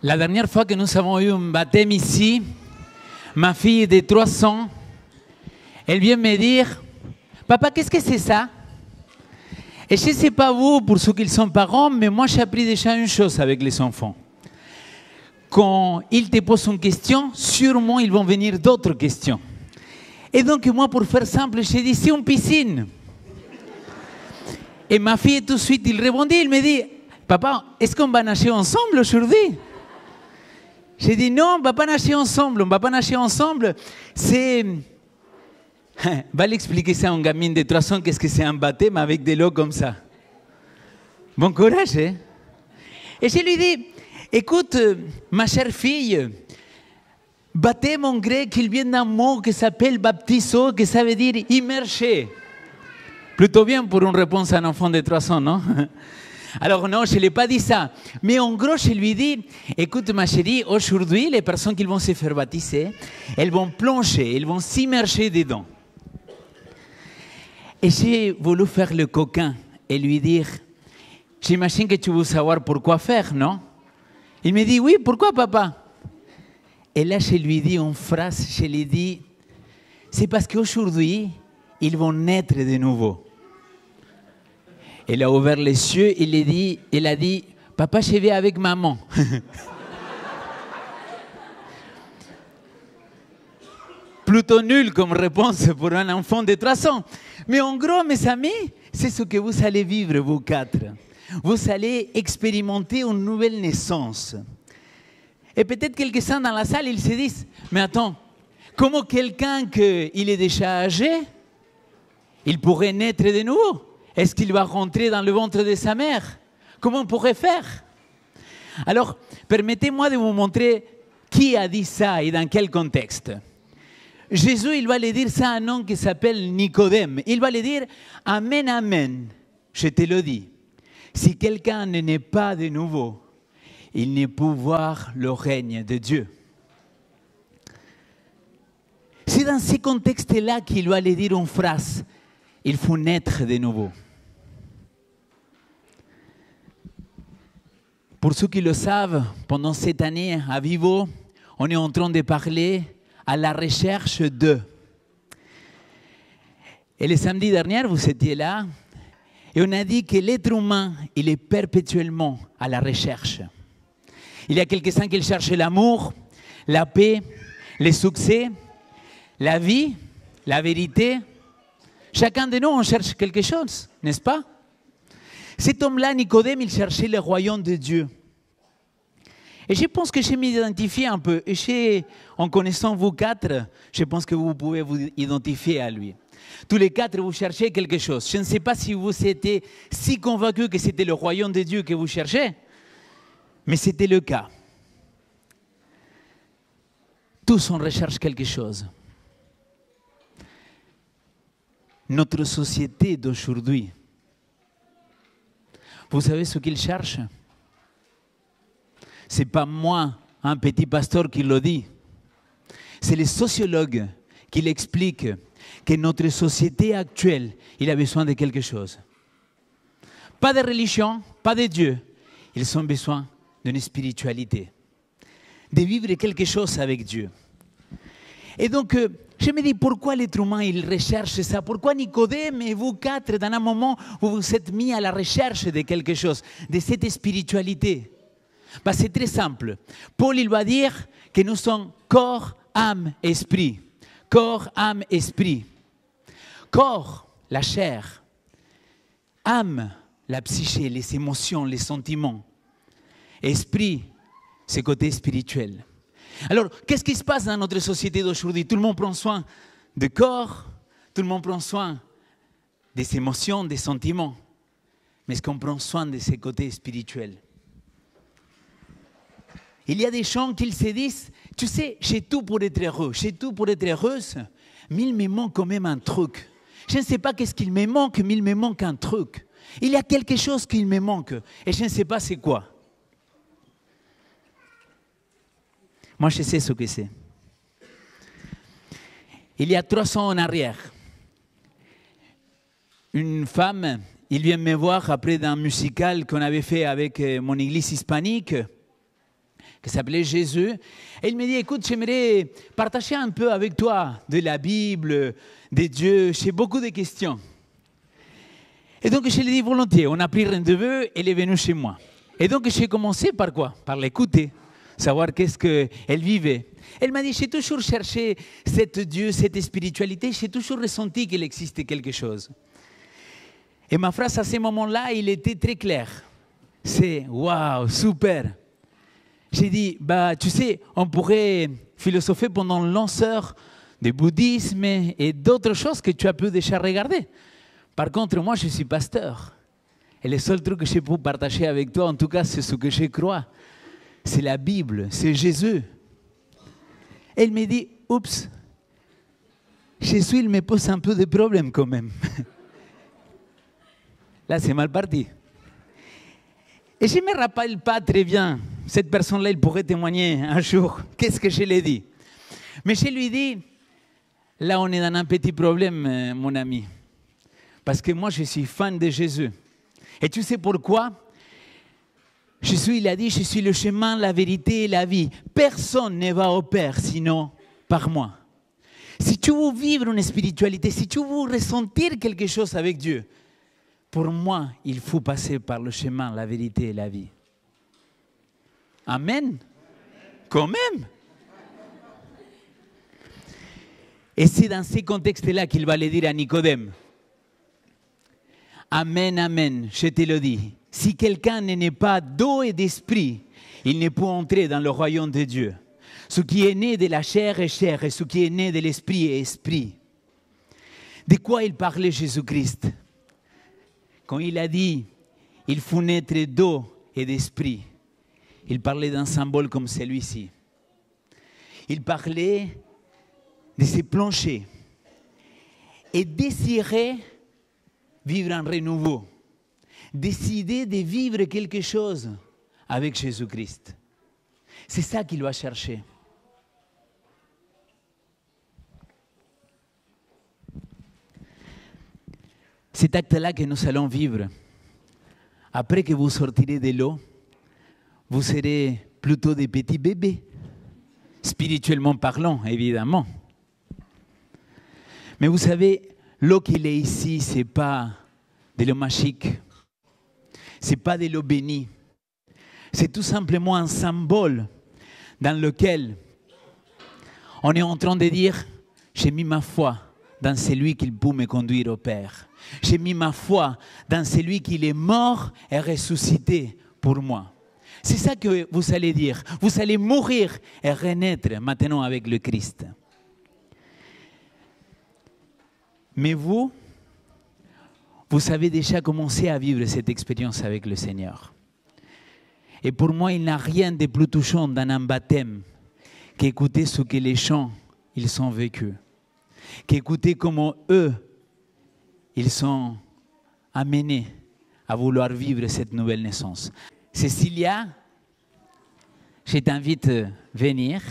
La dernière fois que nous avons eu un baptême ici, ma fille de 3 ans, elle vient me dire, papa, qu'est-ce que c'est ça? Et je ne sais pas vous, pour ceux qui sont parents, mais moi j'ai appris déjà une chose avec les enfants. Quand ils te posent une question, sûrement ils vont venir d'autres questions. Et donc moi, pour faire simple, j'ai dit, c'est une piscine. Et ma fille, tout de suite, il répondit, il me dit, papa, est-ce qu'on va nager ensemble aujourd'hui? J'ai dit, non, on ne va pas nager ensemble, on ne va pas nager ensemble. C'est... Va l'expliquer ça à un gamin de 3 ans, qu'est-ce que c'est un baptême avec de l'eau comme ça. Bon courage, hein? Et je lui dis, écoute, ma chère fille, baptême en grec, il vient d'un mot qui s'appelle baptizo, que ça veut dire immerger. Plutôt bien pour une réponse à un enfant de 3 ans, non? Alors non, je ne l'ai pas dit ça. Mais en gros, je lui dis, écoute ma chérie, aujourd'hui, les personnes qui vont se faire baptiser, elles vont plonger, elles vont s'immerger dedans. Et j'ai voulu faire le coquin et lui dire, j'imagine que tu veux savoir pourquoi faire, non? Il me dit, oui, pourquoi papa? Et là, je lui dis une phrase, je lui dis, c'est parce qu'aujourd'hui, ils vont naître de nouveau. Elle a ouvert les yeux, elle a dit, papa, je vais avec maman. Plutôt nul comme réponse pour un enfant de 3 ans. Mais en gros, mes amis, c'est ce que vous allez vivre, vous 4. Vous allez expérimenter une nouvelle naissance. Et peut-être quelques-uns dans la salle, ils se disent, mais attends, comment quelqu'un qui est déjà âgé, il pourrait naître de nouveau? Est-ce qu'il va rentrer dans le ventre de sa mère? Comment on pourrait faire? Alors, permettez-moi de vous montrer qui a dit ça et dans quel contexte. Jésus, il va le dire ça à un homme qui s'appelle Nicodème. Il va le dire, amen, amen, je te le dis. Si quelqu'un ne naît pas de nouveau, il ne peut voir le règne de Dieu. C'est dans ce contexte-là qu'il va le dire une phrase, il faut naître de nouveau. Pour ceux qui le savent, pendant cette année à Vivo, on est en train de parler à la recherche de. Et le samedi dernier, vous étiez là, et on a dit que l'être humain, il est perpétuellement à la recherche. Il y a quelques-uns qui cherchent l'amour, la paix, le succès, la vie, la vérité. Chacun de nous, on cherche quelque chose, n'est-ce pas? Cet homme-là, Nicodème, il cherchait le royaume de Dieu. Et je pense que je m'identifie un peu. Et en connaissant vous 4, je pense que vous pouvez vous identifier à lui. Tous les 4, vous cherchez quelque chose. Je ne sais pas si vous étiez si convaincus que c'était le royaume de Dieu que vous cherchez, mais c'était le cas. Tous, on recherche quelque chose. Notre société d'aujourd'hui, vous savez ce qu'il cherche? Ce n'est pas moi, un petit pasteur, qui le dit. C'est les sociologues qui l'expliquent que notre société actuelle, il a besoin de quelque chose. Pas de religion, pas de Dieu. Ils ont besoin d'une spiritualité. De vivre quelque chose avec Dieu. Et donc, je me dis, pourquoi l'être humain, il recherche ça? Pourquoi Nicodème et vous 4, dans un moment, vous vous êtes mis à la recherche de quelque chose, de cette spiritualité? Ben, c'est très simple. Paul, il va dire que nous sommes corps, âme, esprit. Corps, âme, esprit. Corps, la chair. Âme, la psyché, les émotions, les sentiments. Esprit, ce côté spirituel. Alors, qu'est-ce qui se passe dans notre société d'aujourd'hui? Tout le monde prend soin du corps, tout le monde prend soin des émotions, des sentiments. Mais est-ce qu'on prend soin de ces côtés spirituels? Il y a des gens qui se disent, tu sais, j'ai tout pour être heureux, j'ai tout pour être heureuse, mais il me manque quand même un truc. Je ne sais pas qu'est-ce qu'il me manque, mais il me manque un truc. Il y a quelque chose qui me manque, et je ne sais pas c'est quoi. Moi, je sais ce que c'est. Il y a 3 ans en arrière, une femme, il vient me voir après d'un musical qu'on avait fait avec mon église hispanique. qui s'appelait Jésus. Et il me dit, écoute, j'aimerais partager un peu avec toi de la Bible, de Dieu. J'ai beaucoup de questions. Et donc, je lui ai dit volontiers. On a pris rendez-vous et elle est venue chez moi. Et donc, j'ai commencé par quoi? Par l'écouter, savoir qu'est-ce qu'elle vivait. Elle m'a dit, j'ai toujours cherché cet Dieu, cette spiritualité. J'ai toujours ressenti qu'il existait quelque chose. Et ma phrase à ce moment-là, il était très clair. C'est « Waouh, super !» J'ai dit, tu sais, on pourrait philosopher pendant longues heures de bouddhisme et d'autres choses que tu as pu déjà regarder. Par contre, moi, je suis pasteur. Et le seul truc que je peux partager avec toi, en tout cas, c'est ce que je crois. C'est la Bible, c'est Jésus. Elle me dit, oups, Jésus, il me pose un peu de problème quand même. Là, c'est mal parti. Et je ne me rappelle pas très bien, cette personne-là, il pourrait témoigner un jour, qu'est-ce que je lui ai dit. Mais je lui ai dit, là, on est dans un petit problème, mon ami. Parce que moi, je suis fan de Jésus. Et tu sais pourquoi? Jésus, il a dit, je suis le chemin, la vérité et la vie. Personne ne va au Père sinon par moi. Si tu veux vivre une spiritualité, si tu veux ressentir quelque chose avec Dieu, pour moi, il faut passer par le chemin, la vérité et la vie. Amen. Quand même. Et c'est dans ce contexte-là qu'il va le dire à Nicodème. Amen, amen, je te le dis. Si quelqu'un n'est pas d'eau et d'esprit, il ne peut entrer dans le royaume de Dieu. Ce qui est né de la chair est chair, et ce qui est né de l'esprit est esprit. De quoi il parlait Jésus-Christ? Quand il a dit, il faut naître d'eau et d'esprit, il parlait d'un symbole comme celui-ci. Il parlait de se plonger et désirer vivre un renouveau, décider de vivre quelque chose avec Jésus-Christ. C'est ça qu'il va chercher. Cet acte-là que nous allons vivre, après que vous sortirez de l'eau, vous serez plutôt des petits bébés, spirituellement parlant, évidemment. Mais vous savez, l'eau qu'il est ici, ce n'est pas de l'eau magique, ce n'est pas de l'eau bénie. C'est tout simplement un symbole dans lequel on est en train de dire, j'ai mis ma foi dans celui qui peut me conduire au Père. J'ai mis ma foi dans celui qui est mort et ressuscité pour moi. C'est ça que vous allez dire. Vous allez mourir et renaître maintenant avec le Christ. Mais vous avez déjà commencé à vivre cette expérience avec le Seigneur. Et pour moi, il n'y a rien de plus touchant dans un baptême qu'écouter ce que les gens ils ont vécu. Qu'écouter comment eux, ils sont amenés à vouloir vivre cette nouvelle naissance. Cécilia, je t'invite à venir.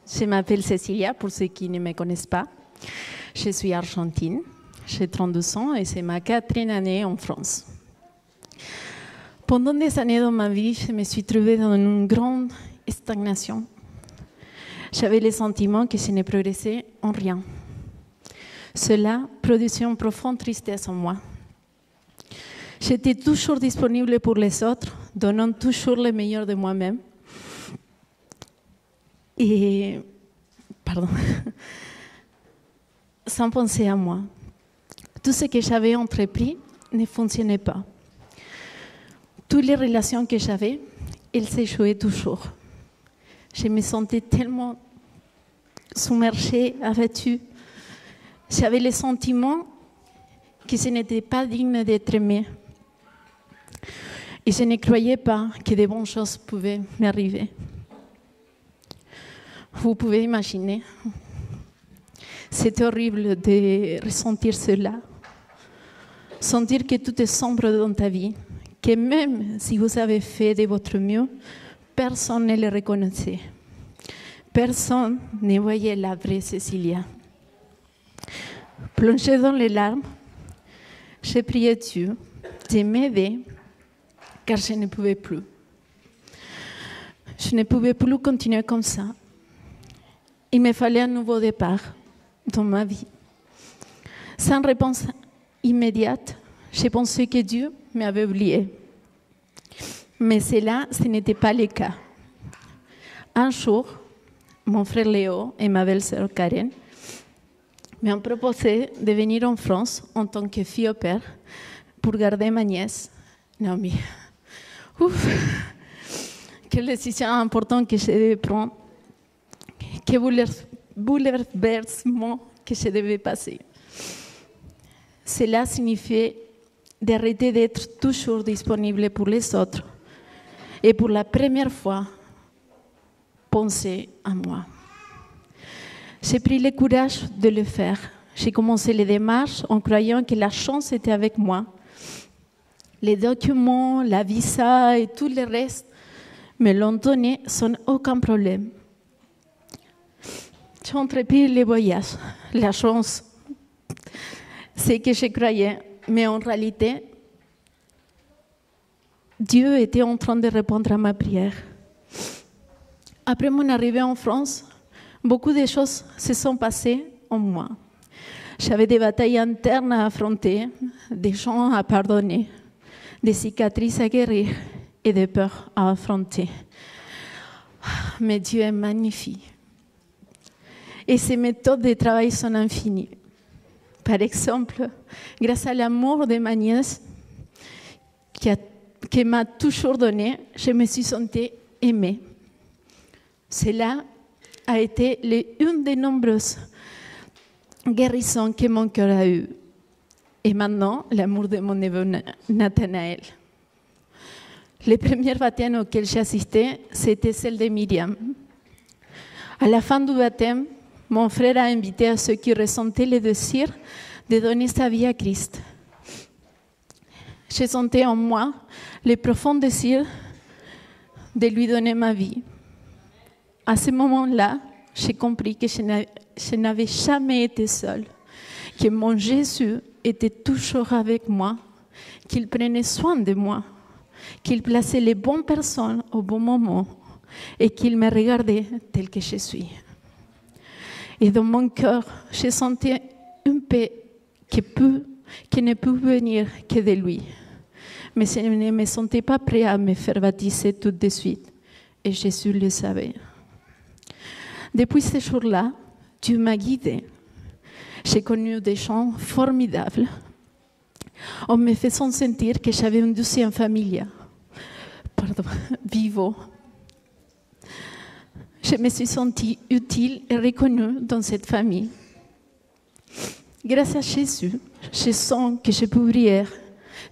Je m'appelle Cécilia, pour ceux qui ne me connaissent pas. Je suis argentine, j'ai 32 ans et c'est ma 4e année en France. Pendant des années dans ma vie, je me suis trouvée dans une grande stagnation. J'avais le sentiment que je ne progressais en rien. Cela produisait une profonde tristesse en moi. J'étais toujours disponible pour les autres, donnant toujours le meilleur de moi-même. Et, sans penser à moi. Tout ce que j'avais entrepris ne fonctionnait pas. Toutes les relations que j'avais, elles s'échouaient toujours. Je me sentais tellement submergée, abattue. J'avais le sentiment que je n'étais pas digne d'être aimée. Et je ne croyais pas que de bonnes choses pouvaient m'arriver. Vous pouvez imaginer. C'est horrible de ressentir cela. Sentir que tout est sombre dans ta vie. Que même si vous avez fait de votre mieux, personne ne le reconnaissait. Personne ne voyait la vraie Cécilia. Plongée dans les larmes, j'ai prié Dieu de m'aider car je ne pouvais plus. Je ne pouvais plus continuer comme ça. Il me fallait un nouveau départ dans ma vie. Sans réponse immédiate, j'ai pensé que Dieu m'avait oublié. Mais cela, ce n'était pas le cas. Un jour, mon frère Léo et ma belle-sœur Karen m'ont proposé de venir en France en tant que fille au père pour garder ma nièce, Naomi. Ouf, quelle décision importante que je devais prendre, quel bouleversement que je devais passer. Cela signifiait d'arrêter d'être toujours disponible pour les autres et pour la première fois, penser à moi. J'ai pris le courage de le faire. J'ai commencé les démarches en croyant que la chance était avec moi. Les documents, la visa et tout le reste me l'ont donné sans aucun problème. J'ai entrepris le voyage. La chance, c'est que je croyais, mais en réalité, Dieu était en train de répondre à ma prière. Après mon arrivée en France, beaucoup de choses se sont passées en moi. J'avais des batailles internes à affronter, des gens à pardonner, des cicatrices à guérir et des peurs à affronter. Mais Dieu est magnifique. Et ses méthodes de travail sont infinies. Par exemple, grâce à l'amour de ma nièce, qu'elle m'a toujours donné, je me suis sentie aimée. Cela a été une des nombreuses guérisons que mon cœur a eues. Et maintenant, l'amour de mon neveu Nathanaël. Les premiers baptêmes auxquels j'ai assisté, c'était celle de Myriam. À la fin du baptême, mon frère a invité à ceux qui ressentaient le désir de donner sa vie à Christ. J'ai senti en moi le profond désir de lui donner ma vie. À ce moment-là, j'ai compris que je n'avais jamais été seule, que mon Jésus était toujours avec moi, qu'il prenait soin de moi, qu'il plaçait les bonnes personnes au bon moment et qu'il me regardait tel que je suis. Et dans mon cœur, j'ai senti une paix qui ne peut venir que de lui. Mais je ne me sentais pas prêt à me faire baptiser tout de suite. Et Jésus le savait. Depuis ce jour-là, Dieu m'a guidée. J'ai connu des gens formidables en me faisant sentir que j'avais une deuxième famille. Vivant. Je me suis sentie utile et reconnue dans cette famille. Grâce à Jésus, je sens que je peux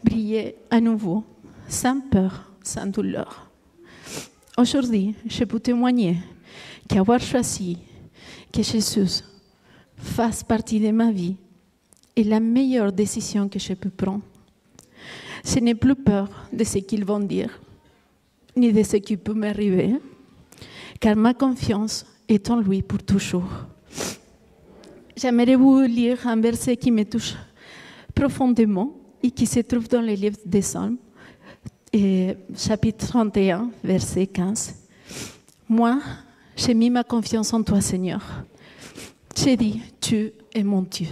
briller à nouveau, sans peur, sans douleur. Aujourd'hui, je peux témoigner qu'avoir choisi que Jésus fasse partie de ma vie est la meilleure décision que je peux prendre. Je n'ai plus peur de ce qu'ils vont dire, ni de ce qui peut m'arriver, car ma confiance est en lui pour toujours. J'aimerais vous lire un verset qui me touche profondément et qui se trouve dans le livre des Psaumes, chapitre 31, verset 15. Moi, j'ai mis ma confiance en toi, Seigneur. J'ai dit, tu es mon Dieu.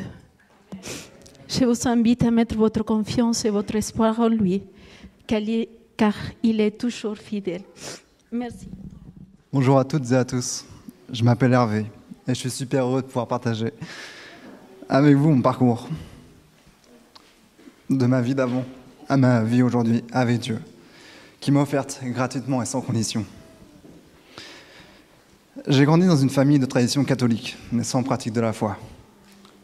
Je vous invite à mettre votre confiance et votre espoir en lui, car il est toujours fidèle. Merci. Bonjour à toutes et à tous. Je m'appelle Hervé et je suis super heureux de pouvoir partager avec vous mon parcours de ma vie d'avant à ma vie aujourd'hui avec Dieu, qui m'a offerte gratuitement et sans condition. J'ai grandi dans une famille de tradition catholique, mais sans pratique de la foi.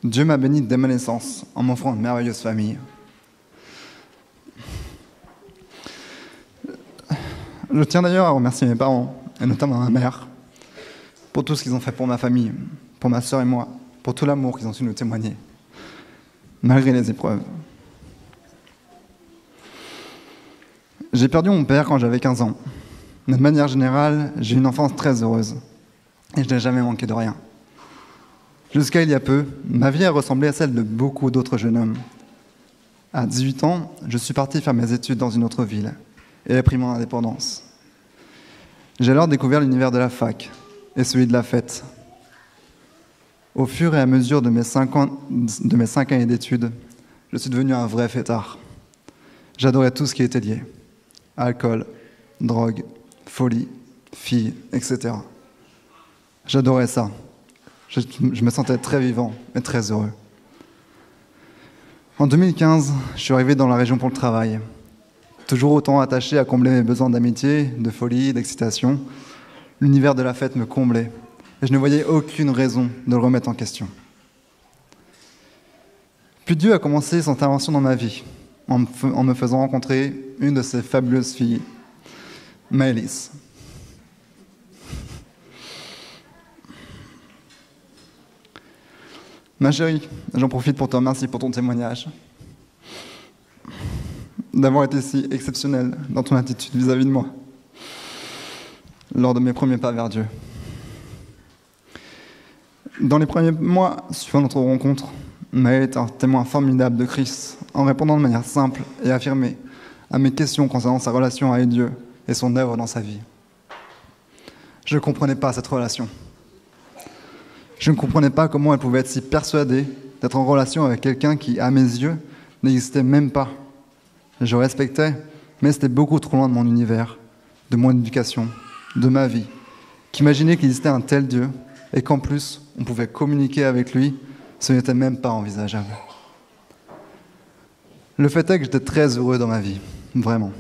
Dieu m'a béni dès ma naissance en m'offrant une merveilleuse famille. Je tiens d'ailleurs à remercier mes parents, et notamment ma mère, pour tout ce qu'ils ont fait pour ma famille, pour ma sœur et moi, pour tout l'amour qu'ils ont su nous témoigner, malgré les épreuves. J'ai perdu mon père quand j'avais 15 ans. Mais de manière générale, j'ai eu une enfance très heureuse. Et je n'ai jamais manqué de rien. Jusqu'à il y a peu, ma vie a ressemblé à celle de beaucoup d'autres jeunes hommes. À 18 ans, je suis parti faire mes études dans une autre ville et ai pris mon indépendance. J'ai alors découvert l'univers de la fac et celui de la fête. Au fur et à mesure de mes 5 années d'études, je suis devenu un vrai fêtard. J'adorais tout ce qui était lié. Alcool, drogue, folie, filles, etc. J'adorais ça. Je me sentais très vivant et très heureux. En 2015, je suis arrivé dans la région pour le travail. Toujours autant attaché à combler mes besoins d'amitié, de folie, d'excitation, l'univers de la fête me comblait et je ne voyais aucune raison de le remettre en question. Puis Dieu a commencé son intervention dans ma vie en me faisant rencontrer une de ces fabuleuses filles, Maëlys. Ma chérie, j'en profite pour te remercier pour ton témoignage, d'avoir été si exceptionnelle dans ton attitude vis-à-vis de moi, lors de mes premiers pas vers Dieu. Dans les premiers mois suivant notre rencontre, Maë est un témoin formidable de Christ, en répondant de manière simple et affirmée à mes questions concernant sa relation avec Dieu et son œuvre dans sa vie. Je ne comprenais pas cette relation. Je ne comprenais pas comment elle pouvait être si persuadée d'être en relation avec quelqu'un qui, à mes yeux, n'existait même pas. Je respectais, mais c'était beaucoup trop loin de mon univers, de mon éducation, de ma vie, qu'imaginer qu'il existait un tel Dieu et qu'en plus, on pouvait communiquer avec lui, ce n'était même pas envisageable. Le fait est que j'étais très heureux dans ma vie, vraiment.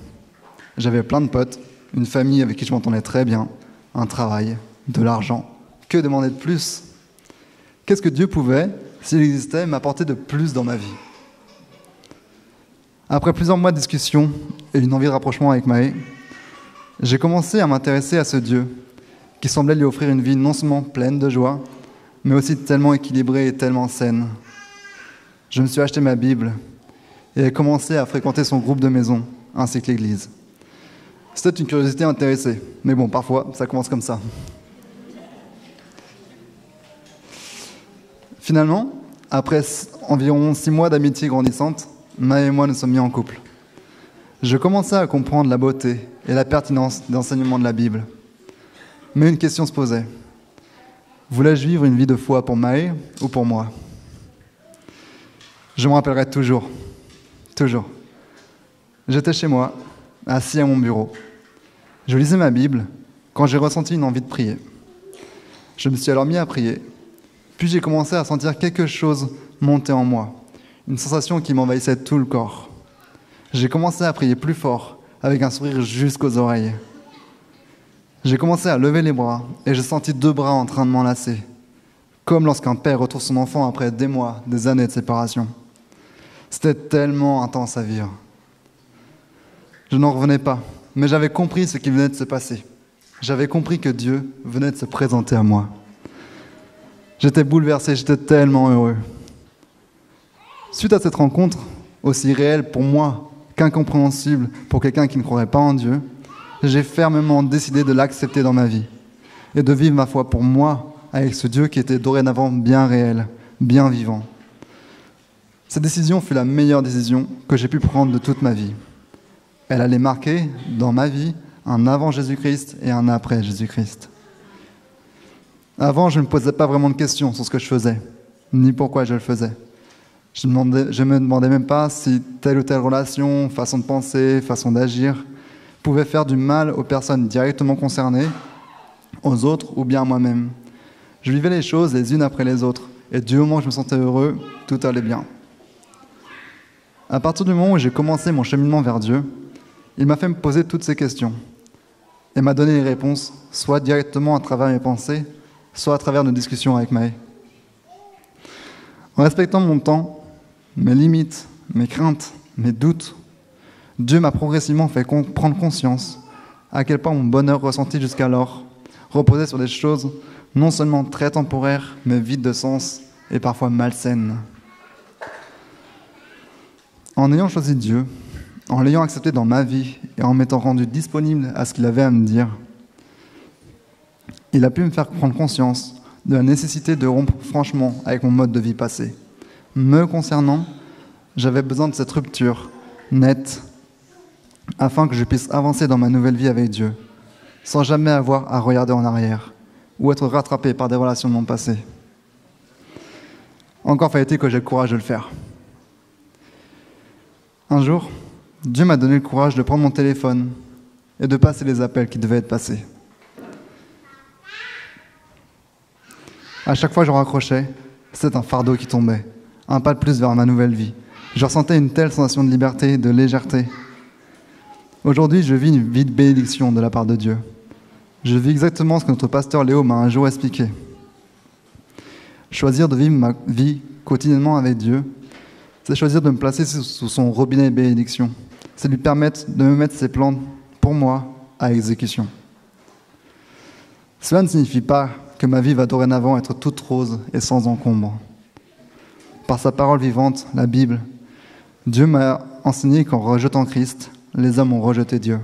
J'avais plein de potes, une famille avec qui je m'entendais très bien, un travail, de l'argent. Que demander de plus ? Qu'est-ce que Dieu pouvait, s'il existait, m'apporter de plus dans ma vie ? Après plusieurs mois de discussion et une envie de rapprochement avec Maë, j'ai commencé à m'intéresser à ce Dieu qui semblait lui offrir une vie non seulement pleine de joie, mais aussi tellement équilibrée et tellement saine. Je me suis acheté ma Bible et ai commencé à fréquenter son groupe de maison, ainsi que l'église. C'était une curiosité intéressée, mais bon, parfois, ça commence comme ça. Finalement, après environ 6 mois d'amitié grandissante, Maë et moi nous sommes mis en couple. Je commençais à comprendre la beauté et la pertinence des enseignements de la Bible. Mais une question se posait. Voulais-je vivre une vie de foi pour Maë ou pour moi ? Je me rappellerai toujours. Toujours. J'étais chez moi, assis à mon bureau. Je lisais ma Bible quand j'ai ressenti une envie de prier. Je me suis alors mis à prier. Puis j'ai commencé à sentir quelque chose monter en moi, une sensation qui m'envahissait tout le corps. J'ai commencé à prier plus fort, avec un sourire jusqu'aux oreilles. J'ai commencé à lever les bras et j'ai senti 2 bras en train de m'enlacer, comme lorsqu'un père retrouve son enfant après des mois, des années de séparation. C'était tellement intense à vivre. Je n'en revenais pas, mais j'avais compris ce qui venait de se passer. J'avais compris que Dieu venait de se présenter à moi. J'étais bouleversé, j'étais tellement heureux. Suite à cette rencontre, aussi réelle pour moi qu'incompréhensible pour quelqu'un qui ne croirait pas en Dieu, j'ai fermement décidé de l'accepter dans ma vie et de vivre ma foi pour moi avec ce Dieu qui était dorénavant bien réel, bien vivant. Cette décision fut la meilleure décision que j'ai pu prendre de toute ma vie. Elle allait marquer dans ma vie un avant Jésus-Christ et un après Jésus-Christ. Avant, je ne me posais pas vraiment de questions sur ce que je faisais, ni pourquoi je le faisais. Je me demandais même pas si telle ou telle relation, façon de penser, façon d'agir, pouvait faire du mal aux personnes directement concernées, aux autres ou bien à moi-même. Je vivais les choses les unes après les autres, et du moment où je me sentais heureux, tout allait bien. À partir du moment où j'ai commencé mon cheminement vers Dieu, il m'a fait me poser toutes ces questions, et m'a donné les réponses, soit directement à travers mes pensées, soit à travers nos discussions avec Maë. En respectant mon temps, mes limites, mes craintes, mes doutes, Dieu m'a progressivement fait prendre conscience à quel point mon bonheur ressenti jusqu'alors reposait sur des choses non seulement très temporaires, mais vides de sens et parfois malsaines. En ayant choisi Dieu, en l'ayant accepté dans ma vie et en m'étant rendu disponible à ce qu'il avait à me dire, il a pu me faire prendre conscience de la nécessité de rompre franchement avec mon mode de vie passé. Me concernant, j'avais besoin de cette rupture nette afin que je puisse avancer dans ma nouvelle vie avec Dieu, sans jamais avoir à regarder en arrière ou être rattrapé par des relations de mon passé. Encore fallait-il que j'aie le courage de le faire. Un jour, Dieu m'a donné le courage de prendre mon téléphone et de passer les appels qui devaient être passés. À chaque fois que je raccrochais, c'était un fardeau qui tombait, un pas de plus vers ma nouvelle vie. Je ressentais une telle sensation de liberté, de légèreté. Aujourd'hui, je vis une vie de bénédiction de la part de Dieu. Je vis exactement ce que notre pasteur Léo m'a un jour expliqué. Choisir de vivre ma vie quotidiennement avec Dieu, c'est choisir de me placer sous son robinet de bénédiction. C'est lui permettre de me mettre ses plans pour moi à exécution. Cela ne signifie pas que ma vie va dorénavant être toute rose et sans encombre. Par sa parole vivante, la Bible, Dieu m'a enseigné qu'en rejetant Christ, les hommes ont rejeté Dieu.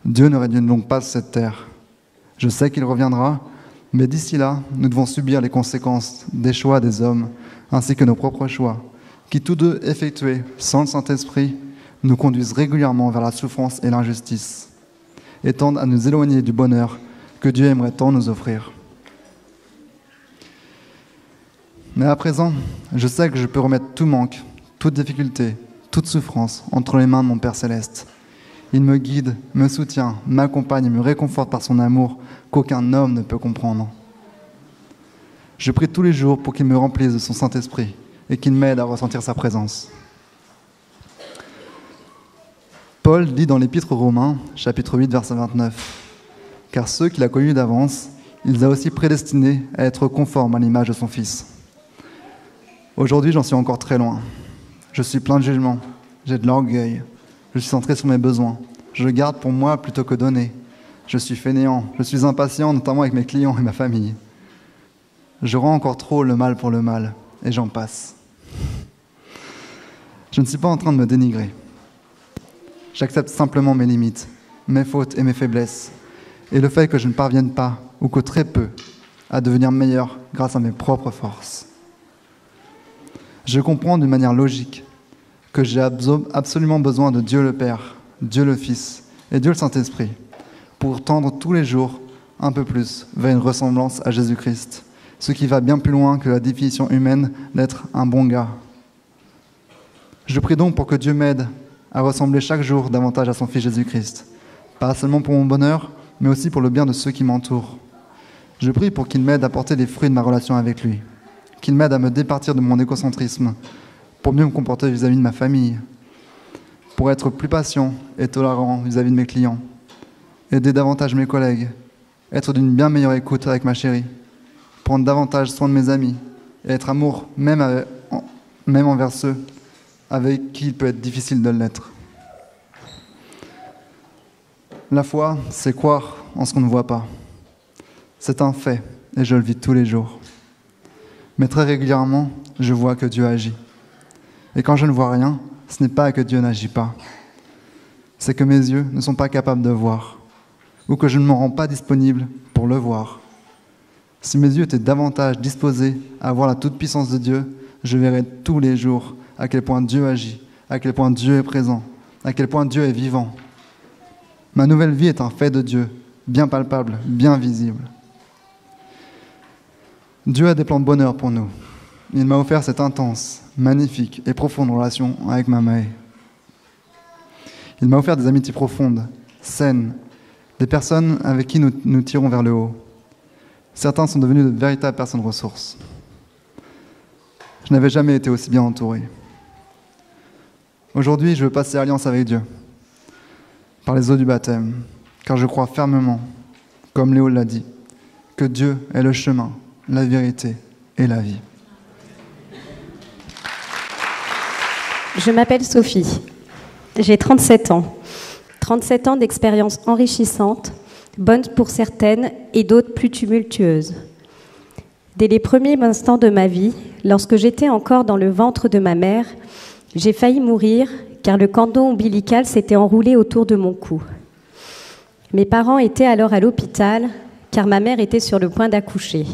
Dieu ne règne donc pas sur cette terre. Je sais qu'il reviendra, mais d'ici là, nous devons subir les conséquences des choix des hommes, ainsi que nos propres choix, qui tous deux effectués sans le Saint-Esprit, nous conduisent régulièrement vers la souffrance et l'injustice, et tendent à nous éloigner du bonheur que Dieu aimerait tant nous offrir. Mais à présent, je sais que je peux remettre tout manque, toute difficulté, toute souffrance entre les mains de mon Père Céleste. Il me guide, me soutient, m'accompagne et me réconforte par son amour qu'aucun homme ne peut comprendre. Je prie tous les jours pour qu'il me remplisse de son Saint-Esprit et qu'il m'aide à ressentir sa présence. Paul dit dans l'Épître aux Romains, chapitre 8, verset 29, « Car ceux qu'il a connus d'avance, il les a aussi prédestinés à être conformes à l'image de son Fils. » Aujourd'hui, j'en suis encore très loin. Je suis plein de jugement, j'ai de l'orgueil, je suis centré sur mes besoins, je garde pour moi plutôt que donner. Je suis fainéant, je suis impatient, notamment avec mes clients et ma famille. Je rends encore trop le mal pour le mal, et j'en passe. Je ne suis pas en train de me dénigrer. J'accepte simplement mes limites, mes fautes et mes faiblesses, et le fait que je ne parvienne pas, ou que très peu, à devenir meilleur grâce à mes propres forces. Je comprends d'une manière logique que j'ai absolument besoin de Dieu le Père, Dieu le Fils et Dieu le Saint-Esprit pour tendre tous les jours un peu plus vers une ressemblance à Jésus-Christ, ce qui va bien plus loin que la définition humaine d'être un bon gars. Je prie donc pour que Dieu m'aide à ressembler chaque jour davantage à son Fils Jésus-Christ, pas seulement pour mon bonheur, mais aussi pour le bien de ceux qui m'entourent. Je prie pour qu'il m'aide à porter les fruits de ma relation avec lui, qu'il m'aide à me départir de mon égocentrisme, pour mieux me comporter vis-à-vis de ma famille, pour être plus patient et tolérant vis-à-vis de mes clients, aider davantage mes collègues, être d'une bien meilleure écoute avec ma chérie, prendre davantage soin de mes amis et être amour même envers ceux avec qui il peut être difficile de l'être. La foi, c'est croire en ce qu'on ne voit pas. C'est un fait et je le vis tous les jours. Mais très régulièrement, je vois que Dieu agit. Et quand je ne vois rien, ce n'est pas que Dieu n'agit pas. C'est que mes yeux ne sont pas capables de voir, ou que je ne me rends pas disponible pour le voir. Si mes yeux étaient davantage disposés à voir la toute-puissance de Dieu, je verrais tous les jours à quel point Dieu agit, à quel point Dieu est présent, à quel point Dieu est vivant. Ma nouvelle vie est un fait de Dieu, bien palpable, bien visible. Dieu a des plans de bonheur pour nous. Il m'a offert cette intense, magnifique et profonde relation avec ma mère. Il m'a offert des amitiés profondes, saines, des personnes avec qui nous tirons vers le haut. Certains sont devenus de véritables personnes ressources. Je n'avais jamais été aussi bien entouré. Aujourd'hui, je veux passer alliance avec Dieu, par les eaux du baptême, car je crois fermement, comme Léo l'a dit, que Dieu est le chemin, la vérité et la vie. Je m'appelle Sophie, j'ai 37 ans. 37 ans d'expériences enrichissantes, bonnes pour certaines et d'autres plus tumultueuses. Dès les premiers instants de ma vie, lorsque j'étais encore dans le ventre de ma mère, j'ai failli mourir car le cordon ombilical s'était enroulé autour de mon cou. Mes parents étaient alors à l'hôpital car ma mère était sur le point d'accoucher.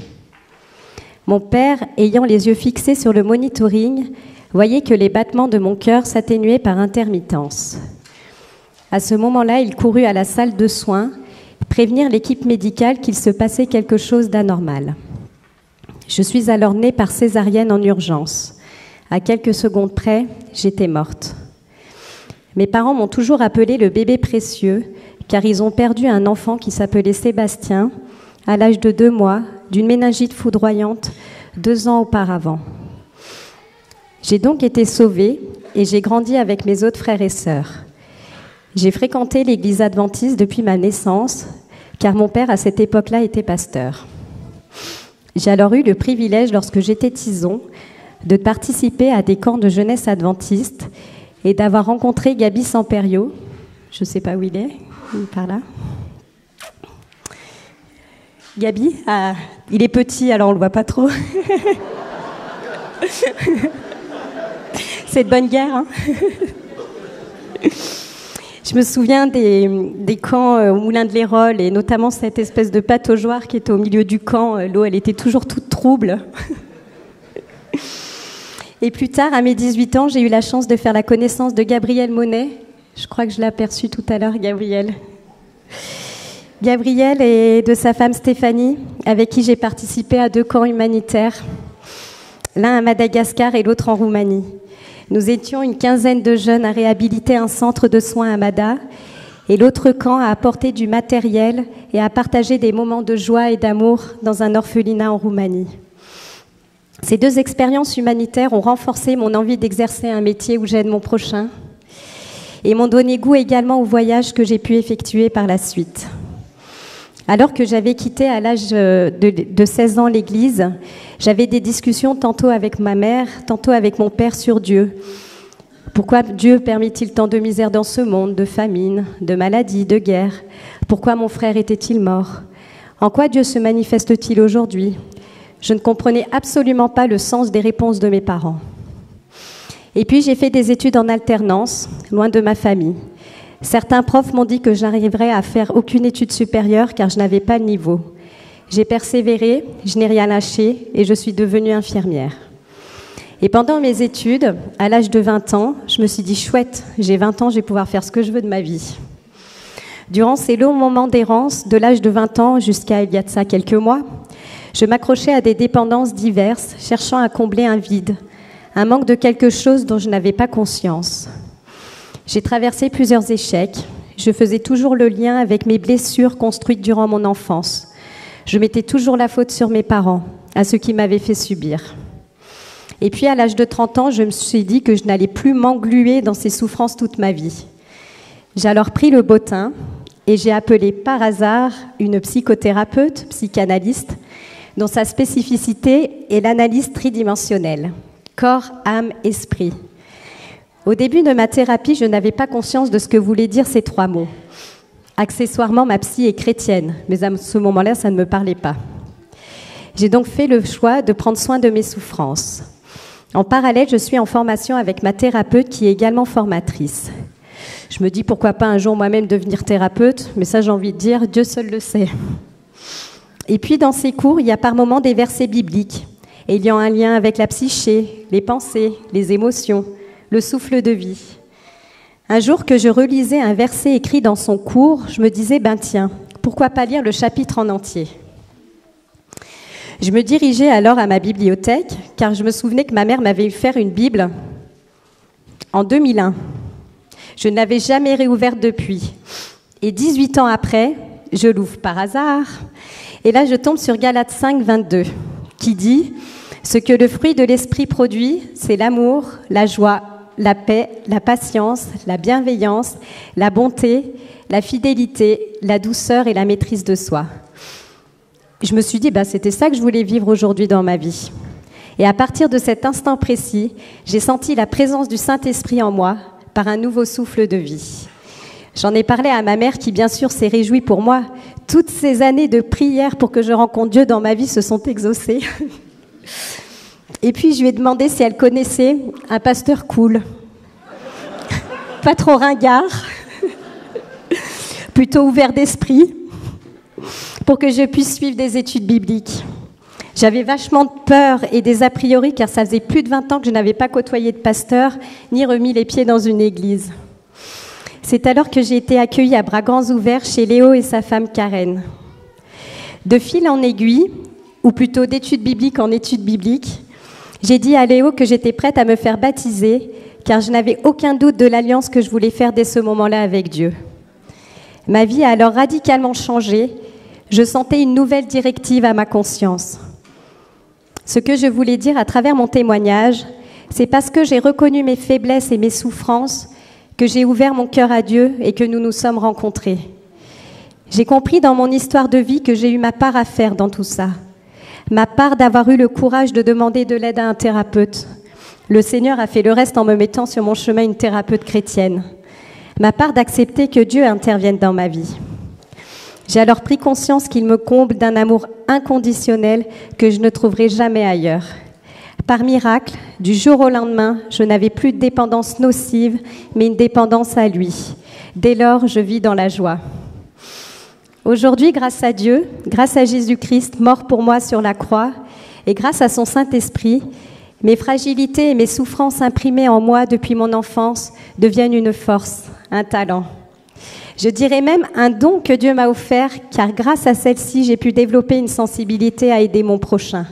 Mon père, ayant les yeux fixés sur le monitoring, voyait que les battements de mon cœur s'atténuaient par intermittence. À ce moment-là, il courut à la salle de soins, prévenir l'équipe médicale qu'il se passait quelque chose d'anormal. Je suis alors née par césarienne en urgence. À quelques secondes près, j'étais morte. Mes parents m'ont toujours appelé le bébé précieux, car ils ont perdu un enfant qui s'appelait Sébastien, à l'âge de 2 mois, d'une méningite foudroyante 2 ans auparavant. J'ai donc été sauvée et j'ai grandi avec mes autres frères et sœurs. J'ai fréquenté l'église adventiste depuis ma naissance, car mon père, à cette époque-là, était pasteur. J'ai alors eu le privilège, lorsque j'étais tison, de participer à des camps de jeunesse adventiste et d'avoir rencontré Gabi Samperio. Je ne sais pas où il est, il est par là. Gabi, il est petit, alors on ne le voit pas trop. C'est de bonne guerre, hein. Je me souviens des camps au Moulin de l'Hérole, et notamment cette espèce de pataugeoire qui était au milieu du camp. L'eau, elle était toujours toute trouble. Et plus tard, à mes 18 ans, j'ai eu la chance de faire la connaissance de Gabriel Monet. Je crois que je l'ai aperçu tout à l'heure, Gabriel. Gabriel et de sa femme Stéphanie, avec qui j'ai participé à 2 camps humanitaires, l'un à Madagascar et l'autre en Roumanie. Nous étions une quinzaine de jeunes à réhabiliter un centre de soins à Mada, et l'autre camp à apporter du matériel et à partager des moments de joie et d'amour dans un orphelinat en Roumanie. Ces 2 expériences humanitaires ont renforcé mon envie d'exercer un métier où j'aide mon prochain et m'ont donné goût également au voyage que j'ai pu effectuer par la suite. Alors que j'avais quitté à l'âge de 16 ans l'Église, j'avais des discussions tantôt avec ma mère, tantôt avec mon père sur Dieu. Pourquoi Dieu permet-il tant de misère dans ce monde, de famine, de maladie, de guerre? Pourquoi mon frère était-il mort? En quoi Dieu se manifeste-t-il aujourd'hui? Je ne comprenais absolument pas le sens des réponses de mes parents. Et puis j'ai fait des études en alternance, loin de ma famille. Certains profs m'ont dit que j'arriverais à faire aucune étude supérieure car je n'avais pas le niveau. J'ai persévéré, je n'ai rien lâché et je suis devenue infirmière. Et pendant mes études, à l'âge de 20 ans, je me suis dit chouette, j'ai 20 ans, je vais pouvoir faire ce que je veux de ma vie. Durant ces longs moments d'errance, de l'âge de 20 ans jusqu'à il y a de ça quelques mois, je m'accrochais à des dépendances diverses, cherchant à combler un vide, un manque de quelque chose dont je n'avais pas conscience. J'ai traversé plusieurs échecs. Je faisais toujours le lien avec mes blessures construites durant mon enfance. Je mettais toujours la faute sur mes parents, à ce qui m'avaient fait subir. Et puis, à l'âge de 30 ans, je me suis dit que je n'allais plus m'engluer dans ces souffrances toute ma vie. J'ai alors pris le bottin et j'ai appelé par hasard une psychothérapeute, psychanalyste, dont sa spécificité est l'analyse tridimensionnelle, corps, âme, esprit. Au début de ma thérapie, je n'avais pas conscience de ce que voulaient dire ces 3 mots. Accessoirement, ma psy est chrétienne, mais à ce moment-là, ça ne me parlait pas. J'ai donc fait le choix de prendre soin de mes souffrances. En parallèle, je suis en formation avec ma thérapeute qui est également formatrice. Je me dis pourquoi pas un jour moi-même devenir thérapeute, mais ça j'ai envie de dire, Dieu seul le sait. Et puis dans ces cours, il y a par moments des versets bibliques, ayant un lien avec la psyché, les pensées, les émotions, le souffle de vie. Un jour que je relisais un verset écrit dans son cours, je me disais, tiens, pourquoi pas lire le chapitre en entier? Je me dirigeais alors à ma bibliothèque, car je me souvenais que ma mère m'avait fait faire une Bible en 2001. Je ne l'avais jamais réouverte depuis. Et 18 ans après, je l'ouvre par hasard, et là je tombe sur Galates 5, 22, qui dit « Ce que le fruit de l'esprit produit, c'est l'amour, la joie, la paix, la patience, la bienveillance, la bonté, la fidélité, la douceur et la maîtrise de soi. » Je me suis dit, c'était ça que je voulais vivre aujourd'hui dans ma vie. Et à partir de cet instant précis, j'ai senti la présence du Saint-Esprit en moi par un nouveau souffle de vie. J'en ai parlé à ma mère qui, bien sûr, s'est réjouie pour moi. Toutes ces années de prière pour que je rencontre Dieu dans ma vie se sont exaucées. Et puis, je lui ai demandé si elle connaissait un pasteur cool. Pas trop ringard, plutôt ouvert d'esprit, pour que je puisse suivre des études bibliques. J'avais vachement de peur et des a priori, car ça faisait plus de 20 ans que je n'avais pas côtoyé de pasteur, ni remis les pieds dans une église. C'est alors que j'ai été accueillie à bras grands ouverts chez Léo et sa femme Karen. De fil en aiguille, ou plutôt d'études bibliques en études bibliques, j'ai dit à Léo que j'étais prête à me faire baptiser, car je n'avais aucun doute de l'alliance que je voulais faire dès ce moment-là avec Dieu. Ma vie a alors radicalement changé. Je sentais une nouvelle directive à ma conscience. Ce que je voulais dire à travers mon témoignage, c'est parce que j'ai reconnu mes faiblesses et mes souffrances que j'ai ouvert mon cœur à Dieu et que nous nous sommes rencontrés. J'ai compris dans mon histoire de vie que j'ai eu ma part à faire dans tout ça. Ma part d'avoir eu le courage de demander de l'aide à un thérapeute. Le Seigneur a fait le reste en me mettant sur mon chemin une thérapeute chrétienne. Ma part d'accepter que Dieu intervienne dans ma vie. J'ai alors pris conscience qu'il me comble d'un amour inconditionnel que je ne trouverai jamais ailleurs. Par miracle, du jour au lendemain, je n'avais plus de dépendance nocive, mais une dépendance à lui. Dès lors, je vis dans la joie. Aujourd'hui, grâce à Dieu, grâce à Jésus-Christ, mort pour moi sur la croix, et grâce à son Saint-Esprit, mes fragilités et mes souffrances imprimées en moi depuis mon enfance deviennent une force, un talent. Je dirais même un don que Dieu m'a offert, car grâce à celle-ci, j'ai pu développer une sensibilité à aider mon prochain.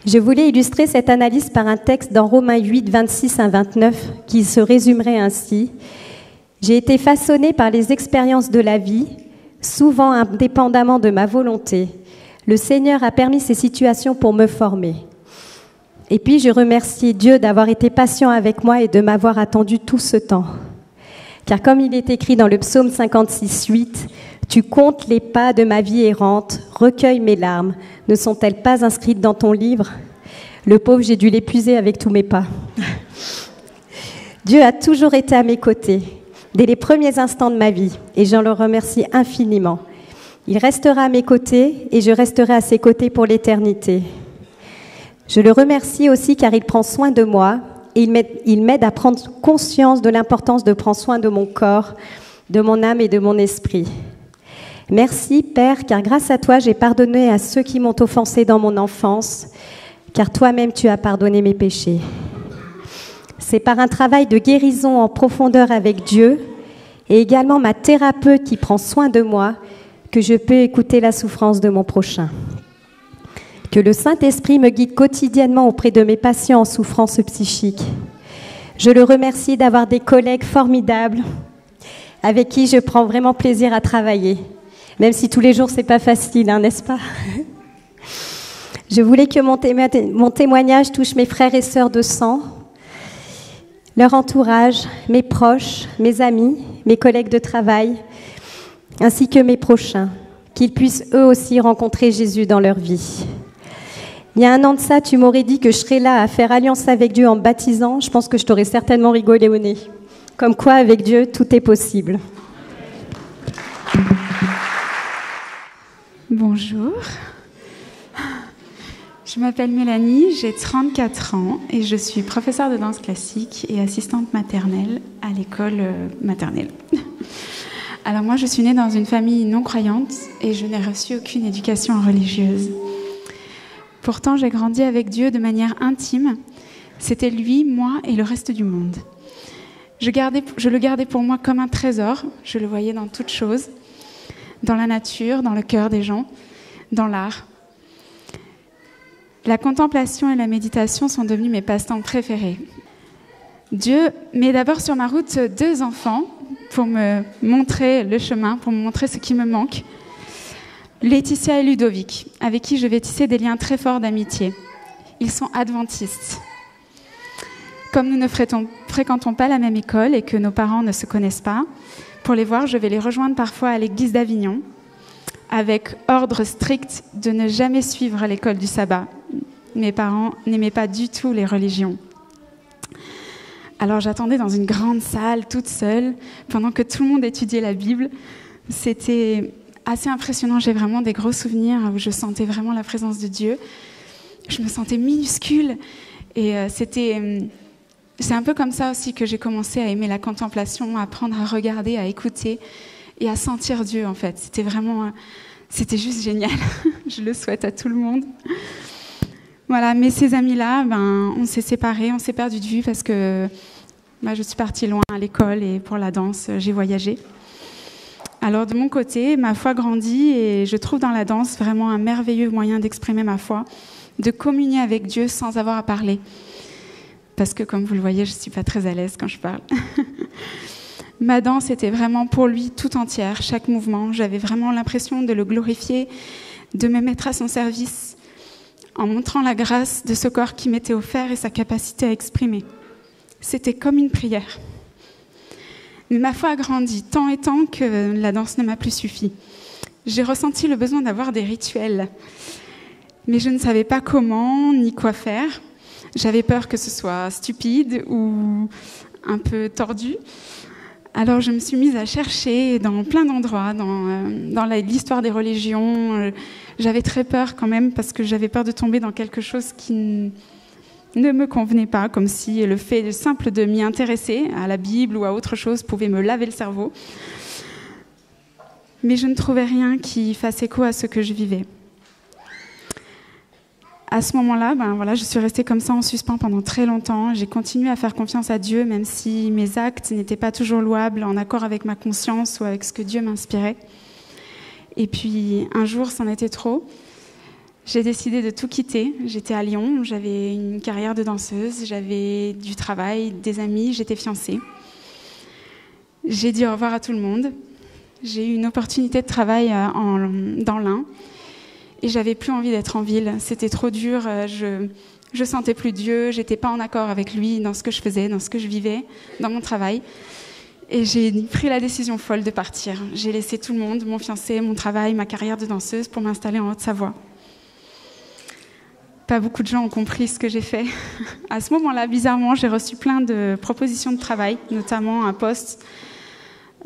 Je voulais illustrer cette analyse par un texte dans Romains 8, 26 à 29, qui se résumerait ainsi. « J'ai été façonné par les expériences de la vie, souvent indépendamment de ma volonté. Le Seigneur a permis ces situations pour me former. Et puis je remercie Dieu d'avoir été patient avec moi et de m'avoir attendu tout ce temps. Car comme il est écrit dans le psaume 56, 8, « Tu comptes les pas de ma vie errante, recueille mes larmes. Ne sont-elles pas inscrites dans ton livre ?» Le pauvre, j'ai dû l'épuiser avec tous mes pas. Dieu a toujours été à mes côtés, dès les premiers instants de ma vie, et j'en le remercie infiniment. Il restera à mes côtés, et je resterai à ses côtés pour l'éternité. Je le remercie aussi car il prend soin de moi, et il m'aide à prendre conscience de l'importance de prendre soin de mon corps, de mon âme et de mon esprit. Merci, Père, car grâce à toi, j'ai pardonné à ceux qui m'ont offensé dans mon enfance, car toi-même, tu as pardonné mes péchés. C'est par un travail de guérison en profondeur avec Dieu, et également ma thérapeute qui prend soin de moi, que je peux écouter la souffrance de mon prochain. Que le Saint-Esprit me guide quotidiennement auprès de mes patients en souffrance psychique. Je le remercie d'avoir des collègues formidables avec qui je prends vraiment plaisir à travailler. Même si tous les jours, c'est pas facile, hein, n'est-ce pas? Je voulais que mon témoignage touche mes frères et sœurs de sang, leur entourage, mes proches, mes amis, mes collègues de travail, ainsi que mes prochains, qu'ils puissent eux aussi rencontrer Jésus dans leur vie. Il y a 1 an de ça, tu m'aurais dit que je serais là à faire alliance avec Dieu en me baptisant. Je pense que je t'aurais certainement rigolé au nez. Comme quoi, avec Dieu, tout est possible. Bonjour, je m'appelle Mélanie, j'ai 34 ans et je suis professeure de danse classique et assistante maternelle à l'école maternelle. Alors moi, je suis née dans une famille non croyante et je n'ai reçu aucune éducation religieuse. Pourtant, j'ai grandi avec Dieu de manière intime. C'était lui, moi et le reste du monde. Je le gardais pour moi comme un trésor, je le voyais dans toutes choses. Dans la nature, dans le cœur des gens, dans l'art. La contemplation et la méditation sont devenus mes passe-temps préférés. Dieu met d'abord sur ma route 2 enfants pour me montrer le chemin, pour me montrer ce qui me manque. Laetitia et Ludovic, avec qui je vais tisser des liens très forts d'amitié. Ils sont adventistes. Comme nous ne fréquentons pas la même école et que nos parents ne se connaissent pas, pour les voir, je vais les rejoindre parfois à l'église d'Avignon, avec ordre strict de ne jamais suivre l'école du sabbat. Mes parents n'aimaient pas du tout les religions. Alors j'attendais dans une grande salle, toute seule, pendant que tout le monde étudiait la Bible. C'était assez impressionnant, j'ai vraiment des gros souvenirs où je sentais vraiment la présence de Dieu. Je me sentais minuscule et c'est un peu comme ça aussi que j'ai commencé à aimer la contemplation, à apprendre à regarder, à écouter et à sentir Dieu en fait. C'était juste génial. Je le souhaite à tout le monde. Voilà, mais ces amis-là, on s'est séparés, on s'est perdus de vue parce que je suis partie loin à l'école et pour la danse, j'ai voyagé. Alors de mon côté, ma foi grandit et je trouve dans la danse vraiment un merveilleux moyen d'exprimer ma foi, de communier avec Dieu sans avoir à parler. Parce que comme vous le voyez, je ne suis pas très à l'aise quand je parle. Ma danse était vraiment pour lui tout entière, chaque mouvement. J'avais vraiment l'impression de le glorifier, de me mettre à son service, en montrant la grâce de ce corps qui m'était offert et sa capacité à exprimer. C'était comme une prière. Mais ma foi a grandi tant et tant que la danse ne m'a plus suffi. J'ai ressenti le besoin d'avoir des rituels. Mais je ne savais pas comment ni quoi faire. J'avais peur que ce soit stupide ou un peu tordu. Alors je me suis mise à chercher dans plein d'endroits, dans l'histoire des religions. J'avais très peur quand même parce que j'avais peur de tomber dans quelque chose qui ne me convenait pas, comme si le fait simple de m'y intéresser à la Bible ou à autre chose pouvait me laver le cerveau. Mais je ne trouvais rien qui fasse écho à ce que je vivais. À ce moment-là, je suis restée comme ça en suspens pendant très longtemps. J'ai continué à faire confiance à Dieu, même si mes actes n'étaient pas toujours louables, en accord avec ma conscience ou avec ce que Dieu m'inspirait. Et puis, un jour, c'en était trop. J'ai décidé de tout quitter. J'étais à Lyon, j'avais une carrière de danseuse, j'avais du travail, des amis, j'étais fiancée. J'ai dit au revoir à tout le monde. J'ai eu une opportunité de travail dans l'Ain. Et j'avais plus envie d'être en ville. C'était trop dur. Je sentais plus Dieu. J'étais pas en accord avec lui dans ce que je faisais, dans ce que je vivais, dans mon travail. Et j'ai pris la décision folle de partir. J'ai laissé tout le monde, mon fiancé, mon travail, ma carrière de danseuse pour m'installer en Haute-Savoie. Pas beaucoup de gens ont compris ce que j'ai fait. À ce moment-là, bizarrement, j'ai reçu plein de propositions de travail, notamment un poste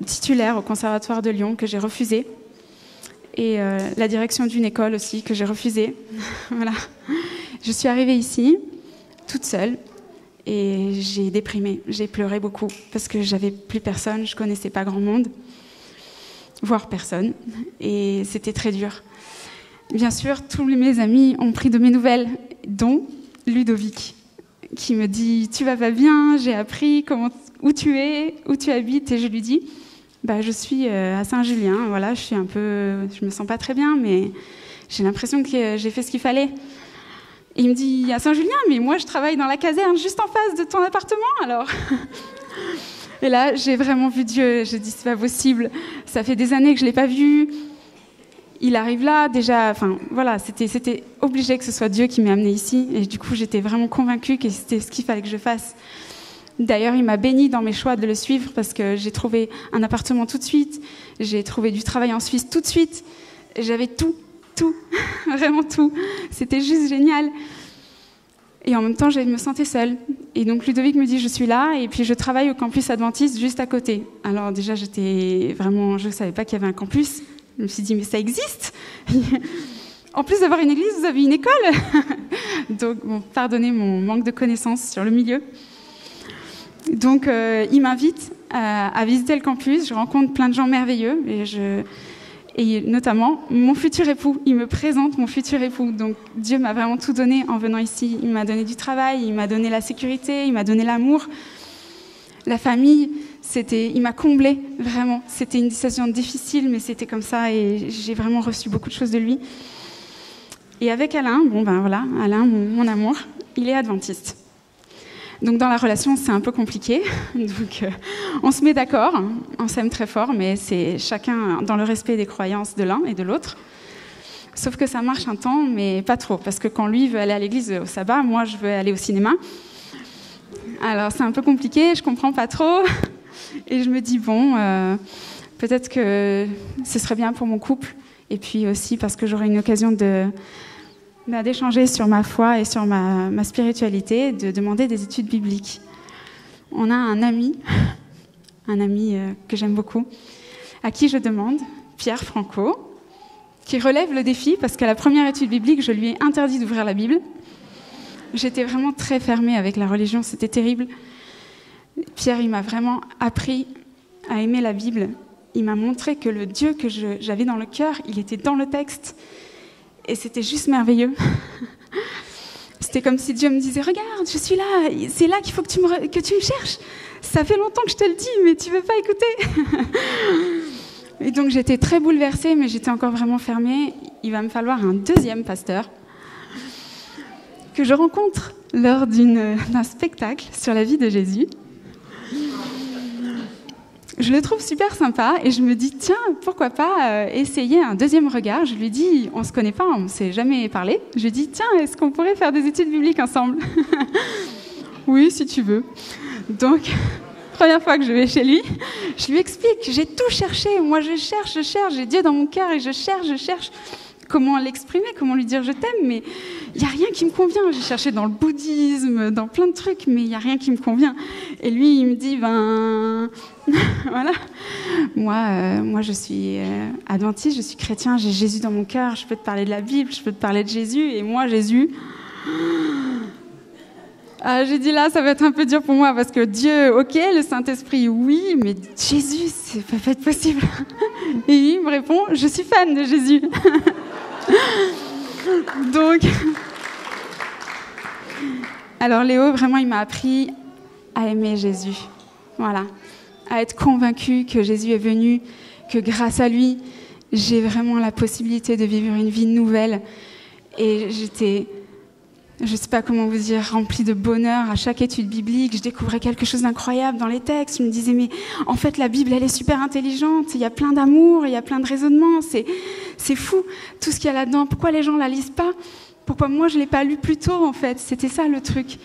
titulaire au Conservatoire de Lyon que j'ai refusé. Et la direction d'une école aussi que j'ai refusée. Voilà. Je suis arrivée ici, toute seule, et j'ai déprimé. J'ai pleuré beaucoup parce que j'avais plus personne, je connaissais pas grand monde, voire personne, et c'était très dur. Bien sûr, tous mes amis ont pris de mes nouvelles, dont Ludovic, qui me dit « Tu vas pas bien, j'ai appris où tu es, où tu habites », et je lui dis je suis à Saint-Julien, voilà, je me sens pas très bien, mais j'ai l'impression que j'ai fait ce qu'il fallait. Et il me dit, à Saint-Julien, mais moi je travaille dans la caserne juste en face de ton appartement, alors. Et là, j'ai vraiment vu Dieu, j'ai dit, c'est pas possible, ça fait des années que je l'ai pas vu, il arrive là, déjà, c'était obligé que ce soit Dieu qui m'ait amené ici, et du coup, j'étais vraiment convaincue que c'était ce qu'il fallait que je fasse. D'ailleurs, il m'a bénie dans mes choix de le suivre parce que j'ai trouvé un appartement tout de suite, j'ai trouvé du travail en Suisse tout de suite, j'avais tout, vraiment tout. C'était juste génial. Et en même temps, je me sentais seule. Et donc Ludovic me dit, je suis là, et puis je travaille au campus adventiste juste à côté. Alors déjà, je ne savais pas qu'il y avait un campus. Je me suis dit, mais ça existe. En plus d'avoir une église, vous avez une école. Donc, pardonnez mon manque de connaissances sur le milieu. Donc, il m'invite à visiter le campus. Je rencontre plein de gens merveilleux et notamment mon futur époux. Il me présente mon futur époux. Donc, Dieu m'a vraiment tout donné en venant ici. Il m'a donné du travail, il m'a donné la sécurité, il m'a donné l'amour. La famille, il m'a comblée, vraiment. C'était une décision difficile, mais c'était comme ça et j'ai vraiment reçu beaucoup de choses de lui. Et avec Alain, Alain, mon amour, il est adventiste. Donc dans la relation, c'est un peu compliqué. Donc on se met d'accord, on s'aime très fort, mais c'est chacun dans le respect des croyances de l'un et de l'autre. Sauf que ça marche un temps, mais pas trop, parce que quand lui veut aller à l'église au sabbat, moi je veux aller au cinéma. Alors c'est un peu compliqué, je comprends pas trop. Et je me dis peut-être que ce serait bien pour mon couple, et puis aussi parce que j'aurai une occasion d'échanger sur ma foi et sur ma spiritualité, de demander des études bibliques. On a un ami que j'aime beaucoup, à qui je demande, Pierre Franco, qui relève le défi parce qu'à la première étude biblique, je lui ai interdit d'ouvrir la Bible. J'étais vraiment très fermée avec la religion, c'était terrible. Pierre, il m'a vraiment appris à aimer la Bible. Il m'a montré que le Dieu que j'avais dans le cœur, il était dans le texte. Et c'était juste merveilleux. c'était comme si Dieu me disait « Regarde, je suis là, c'est là qu'il faut que tu me cherches. Ça fait longtemps que je te le dis, mais tu ne veux pas écouter. » Et donc j'étais très bouleversée, mais j'étais encore vraiment fermée. Il va me falloir un deuxième pasteur que je rencontre lors d'un spectacle sur la vie de Jésus. Je le trouve super sympa et je me dis, tiens, pourquoi pas essayer un deuxième regard. Je lui dis, on ne se connaît pas, on ne s'est jamais parlé. Je lui dis, tiens, est-ce qu'on pourrait faire des études bibliques ensemble? Oui, si tu veux. Donc, première fois que je vais chez lui, je lui explique, j'ai tout cherché. Moi, je cherche, j'ai Dieu dans mon cœur et je cherche comment l'exprimer, comment lui dire je t'aime, mais il n'y a rien qui me convient. J'ai cherché dans le bouddhisme, dans plein de trucs, mais il n'y a rien qui me convient. Et lui, il me dit, voilà, moi je suis adventiste, je suis chrétien, j'ai Jésus dans mon cœur, je peux te parler de la Bible, je peux te parler de Jésus, et moi, Jésus... j'ai dit là, ça va être un peu dur pour moi, parce que Dieu, ok, le Saint-Esprit, oui, mais Jésus, ça peut pas être possible. Et il me répond, je suis fan de Jésus. Donc, alors Léo, vraiment, il m'a appris à aimer Jésus. Voilà, à être convaincu que Jésus est venu, que grâce à lui, j'ai vraiment la possibilité de vivre une vie nouvelle. Et j'étais, je ne sais pas comment vous dire, remplie de bonheur à chaque étude biblique. Je découvrais quelque chose d'incroyable dans les textes. Je me disais, mais en fait, la Bible, elle est super intelligente. Il y a plein d'amour, il y a plein de raisonnements. C'est fou, tout ce qu'il y a là-dedans. Pourquoi les gens ne la lisent pas? Pourquoi moi, je ne l'ai pas lu plus tôt, en fait? C'était ça, le truc.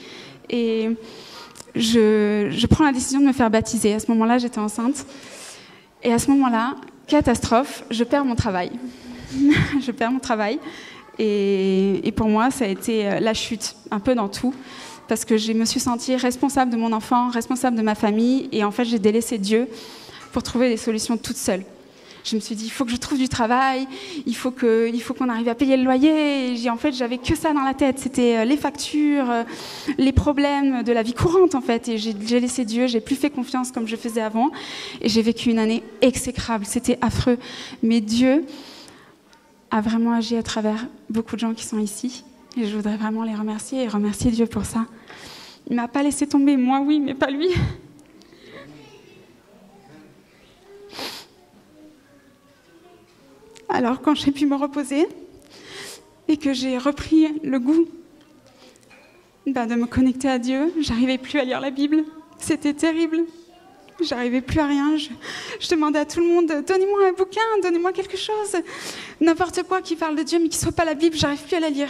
Et je prends la décision de me faire baptiser. À ce moment-là, j'étais enceinte. Et à ce moment-là, catastrophe, je perds mon travail. Je perds mon travail. Et pour moi, ça a été la chute, un peu dans tout, parce que je me suis sentie responsable de mon enfant, responsable de ma famille, et en fait, j'ai délaissé Dieu pour trouver des solutions toute seule. Je me suis dit, il faut que je trouve du travail, il faut qu'on arrive à payer le loyer. Et en fait, j'avais que ça dans la tête. C'était les factures, les problèmes de la vie courante, en fait. Et j'ai laissé Dieu, j'ai plus fait confiance comme je faisais avant. Et j'ai vécu une année exécrable. C'était affreux. Mais Dieu a vraiment agi à travers beaucoup de gens qui sont ici. Et je voudrais vraiment les remercier et remercier Dieu pour ça. Il ne m'a pas laissé tomber, moi oui, mais pas lui. Alors quand j'ai pu me reposer et que j'ai repris le goût de me connecter à Dieu, j'arrivais plus à lire la Bible. C'était terrible. J'arrivais plus à rien. Je demandais à tout le monde, donnez-moi un bouquin, donnez-moi quelque chose. N'importe quoi qui parle de Dieu, mais qui ne soit pas la Bible, j'arrive plus à la lire.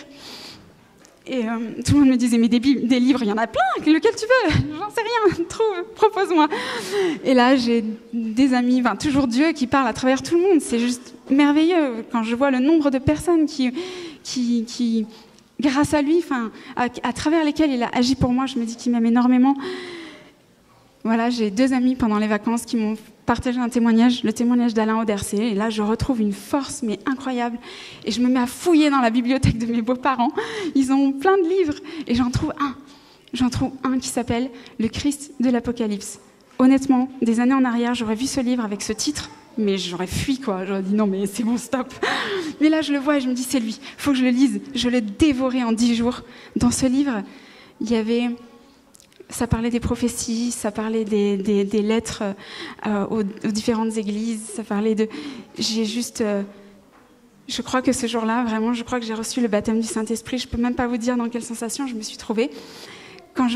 Et tout le monde me disait, mais des livres, il y en a plein, lequel tu veux? J'en sais rien, propose-moi. Et là, j'ai des amis, toujours Dieu qui parle à travers tout le monde. C'est juste merveilleux quand je vois le nombre de personnes qui grâce à lui, à travers lesquelles il a agi pour moi, je me dis qu'il m'aime énormément. Voilà, j'ai 2 amis pendant les vacances qui m'ont partagé un témoignage, le témoignage d'Alain Audercé. Et là, je retrouve une force, mais incroyable. Et je me mets à fouiller dans la bibliothèque de mes beaux-parents. Ils ont plein de livres. Et j'en trouve un qui s'appelle « Le Christ de l'Apocalypse ». Honnêtement, des années en arrière, j'aurais vu ce livre avec ce titre, mais j'aurais fui, quoi. J'aurais dit « Non, mais c'est bon, stop ». Mais là, je le vois et je me dis « C'est lui, il faut que je le lise ». Je l'ai dévoré en 10 jours. Dans ce livre, il y avait... Ça parlait des prophéties, ça parlait des lettres aux différentes églises, ça parlait de... Je crois que ce jour-là, vraiment, je crois que j'ai reçu le baptême du Saint-Esprit. Je ne peux même pas vous dire dans quelle sensation je me suis trouvée. Quand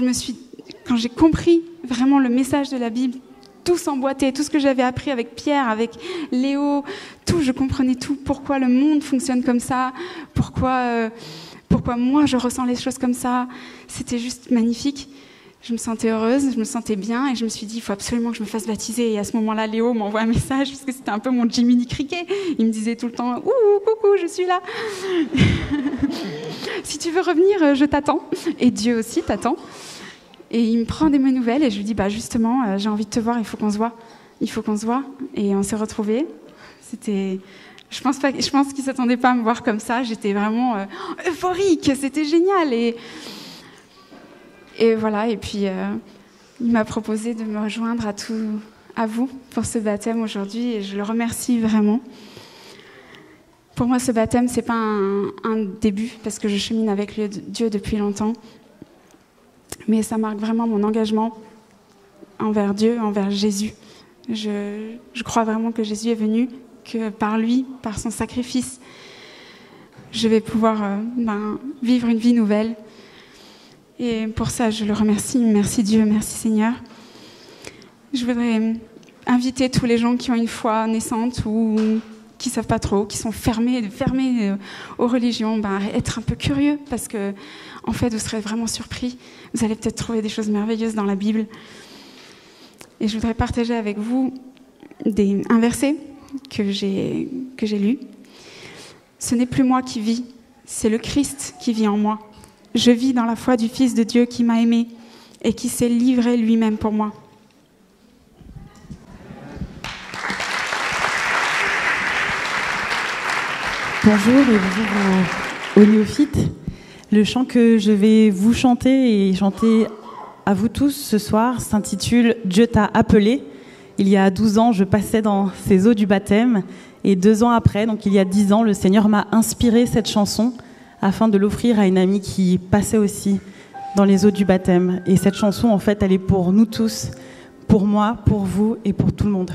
j'ai compris vraiment le message de la Bible, tout s'emboîtait, tout ce que j'avais appris avec Pierre, avec Léo, tout, je comprenais tout. Pourquoi le monde fonctionne comme ça, pourquoi moi je ressens les choses comme ça. C'était juste magnifique. Je me sentais heureuse, je me sentais bien et je me suis dit, il faut absolument que je me fasse baptiser. Et à ce moment-là, Léo m'envoie un message, parce que c'était un peu mon Jiminy Cricket. Il me disait tout le temps, ouh, coucou, je suis là. Si tu veux revenir, je t'attends. Et Dieu aussi t'attend. Et il me prend des nouvelles et je lui dis, justement, j'ai envie de te voir, il faut qu'on se voit. Il faut qu'on se voit. Et on s'est retrouvés. C'était... Je pense qu'ils ne s'attendaient pas à me voir comme ça. J'étais vraiment euphorique, c'était génial. Et voilà, et puis il m'a proposé de me rejoindre à vous pour ce baptême aujourd'hui, et je le remercie vraiment. Pour moi, ce baptême, ce n'est pas un début, parce que je chemine avec Dieu depuis longtemps. Mais ça marque vraiment mon engagement envers Dieu, envers Jésus. Je crois vraiment que Jésus est venu, que par lui, par son sacrifice, je vais pouvoir vivre une vie nouvelle. Et pour ça, je le remercie. Merci Dieu, merci Seigneur. Je voudrais inviter tous les gens qui ont une foi naissante ou qui ne savent pas trop, qui sont fermés aux religions, être un peu curieux, parce que en fait, vous serez vraiment surpris. Vous allez peut-être trouver des choses merveilleuses dans la Bible. Et je voudrais partager avec vous un verset que j'ai lu. Ce n'est plus moi qui vis, c'est le Christ qui vit en moi. Je vis dans la foi du Fils de Dieu qui m'a aimé et qui s'est livré lui-même pour moi. Bonjour et bonjour aux néophytes. Le chant que je vais vous chanter et chanter à vous tous ce soir s'intitule « Dieu t'a appelé ». Il y a 12 ans, je passais dans ces eaux du baptême et 2 ans après, donc il y a 10 ans, le Seigneur m'a inspiré cette chanson afin de l'offrir à une amie qui passait aussi dans les eaux du baptême. Et cette chanson, en fait, elle est pour nous tous, pour moi, pour vous et pour tout le monde.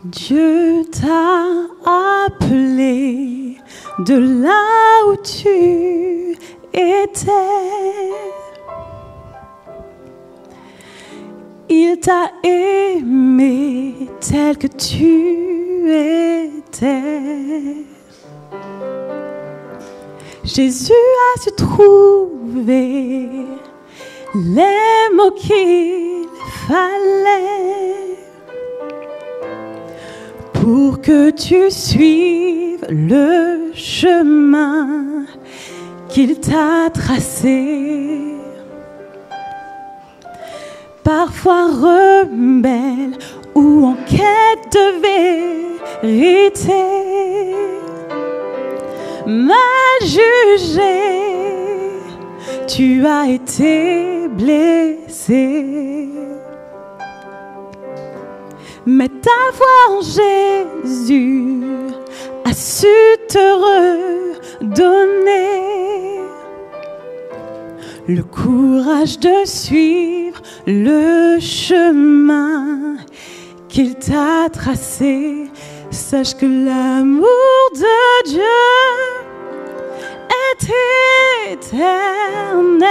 Dieu t'a appelé de là où tu étais. Il t'a aimé tel que tu étais. Jésus a su trouver les mots qu'il fallait pour que tu suives le chemin qu'il t'a tracé. Parfois rebelle ou en quête de vérité, mal jugé, tu as été blessé. Mais ta foi en Jésus a su te redonner le courage de suivre le chemin qu'il t'a tracé. Sache que l'amour de Dieu est éternel.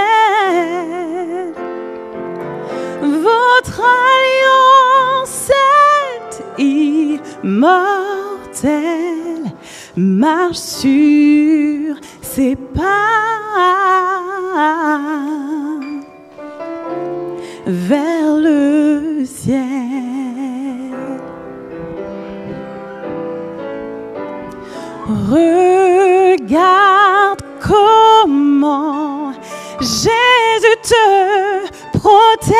Votre alliance est immortelle. Marche sur ses pas vers le ciel. Regarde comment Jésus te protège,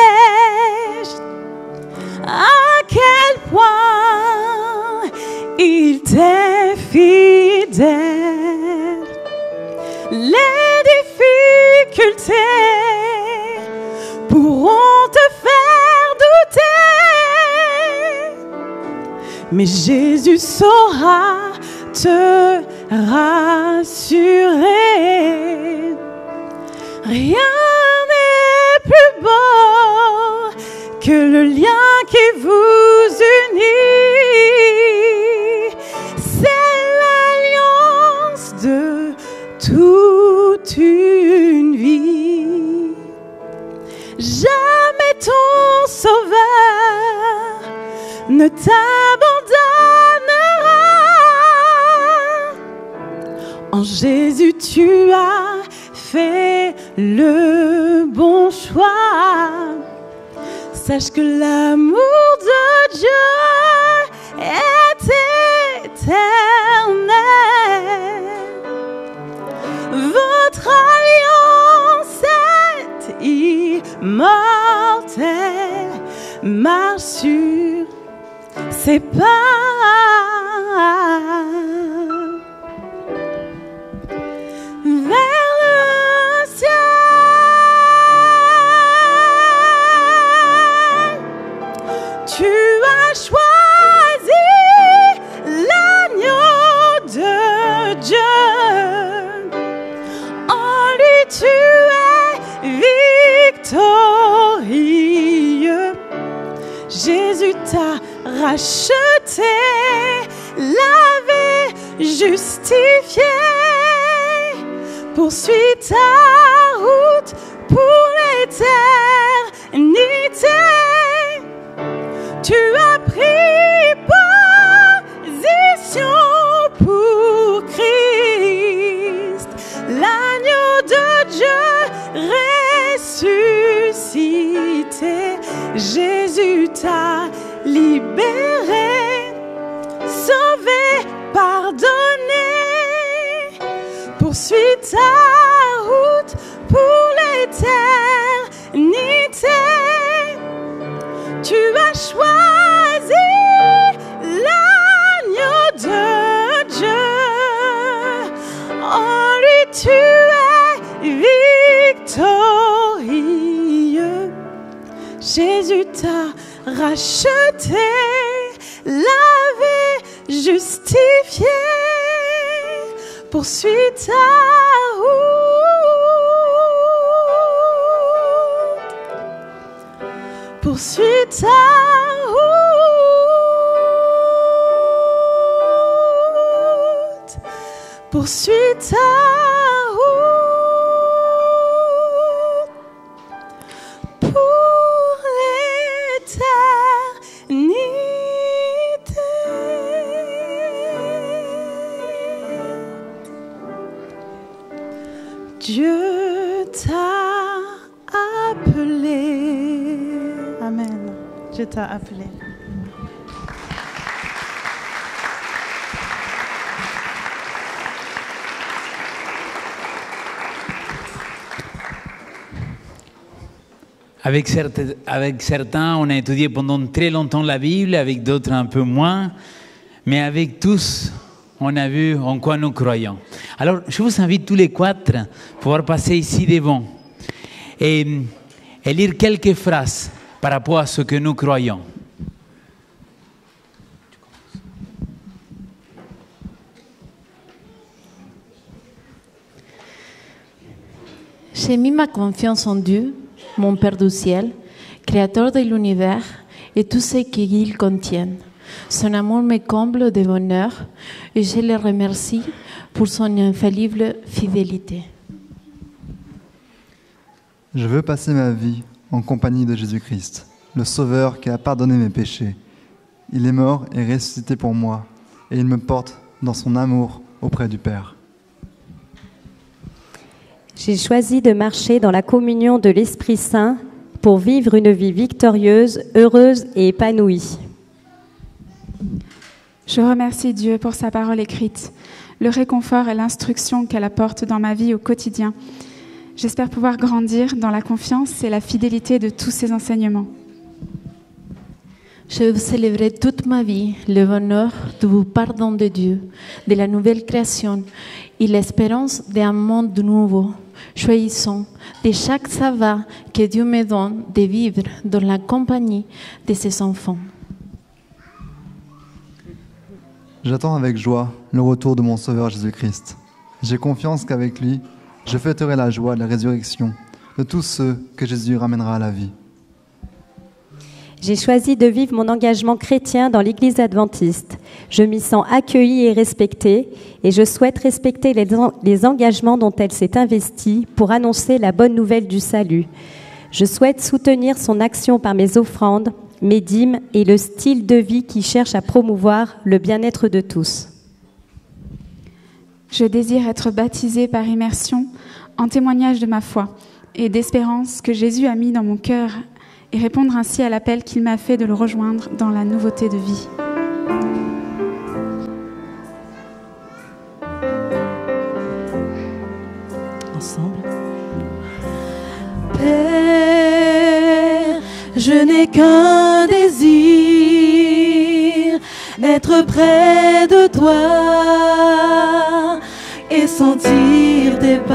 à quel point il t'est fidèle. Les difficultés pourront te faire douter, mais Jésus saura te rassurer. Rien n'est plus beau que le lien qui vous unit. C'est l'alliance de toute une vie. Jamais ton sauveur ne t'abandonnera. En Jésus tu as fait le bon choix. Sache que l'amour de Dieu est éternel. Votre alliance est immortelle. Marche sur ses pas racheté, lavé, justifié. Poursuis ta route pour l'éternité. Tu as pris position pour Christ, l'agneau de Dieu ressuscité. Jésus t'a libéré, sauvé, pardonné. Poursuis ta route pour l'éternité. Tu as choisi l'agneau de Dieu. En lui tu es victorieux. Jésus t'a racheté, lavé, justifié. Poursuis ta route. Poursuis ta route. Poursuis ta route. Pour l'éternité. Dieu t'a appelé. Amen. Dieu t'a appelé. Avec certains, on a étudié pendant très longtemps la Bible, avec d'autres un peu moins, mais avec tous, on a vu en quoi nous croyons. Alors, je vous invite tous les quatre à pouvoir passer ici devant et lire quelques phrases par rapport à ce que nous croyons. J'ai mis ma confiance en Dieu, mon Père du ciel, créateur de l'univers et tout ce qu'il contient. Son amour me comble de bonheur et je le remercie pour son infaillible fidélité. Je veux passer ma vie en compagnie de Jésus-Christ, le Sauveur qui a pardonné mes péchés. Il est mort et ressuscité pour moi, et il me porte dans son amour auprès du Père. J'ai choisi de marcher dans la communion de l'Esprit Saint pour vivre une vie victorieuse, heureuse et épanouie. Je remercie Dieu pour sa parole écrite, le réconfort et l'instruction qu'elle apporte dans ma vie au quotidien. J'espère pouvoir grandir dans la confiance et la fidélité de tous ses enseignements. Je célébrerai toute ma vie le bonheur du pardon de Dieu, de la nouvelle création et l'espérance d'un monde nouveau. Choisissons de chaque sabbat que Dieu me donne de vivre dans la compagnie de ses enfants. J'attends avec joie le retour de mon Sauveur Jésus-Christ. J'ai confiance qu'avec lui, je fêterai la joie de la résurrection de tous ceux que Jésus ramènera à la vie. J'ai choisi de vivre mon engagement chrétien dans l'Église adventiste. Je m'y sens accueillie et respectée et je souhaite respecter les engagements dont elle s'est investie pour annoncer la bonne nouvelle du salut. Je souhaite soutenir son action par mes offrandes, mes dîmes et le style de vie qui cherche à promouvoir le bien-être de tous. Je désire être baptisée par immersion en témoignage de ma foi et d'espérance que Jésus a mis dans mon cœur et répondre ainsi à l'appel qu'il m'a fait de le rejoindre dans la nouveauté de vie. Ensemble. Père, je n'ai qu'un désir, d'être près de toi et sentir tes pas.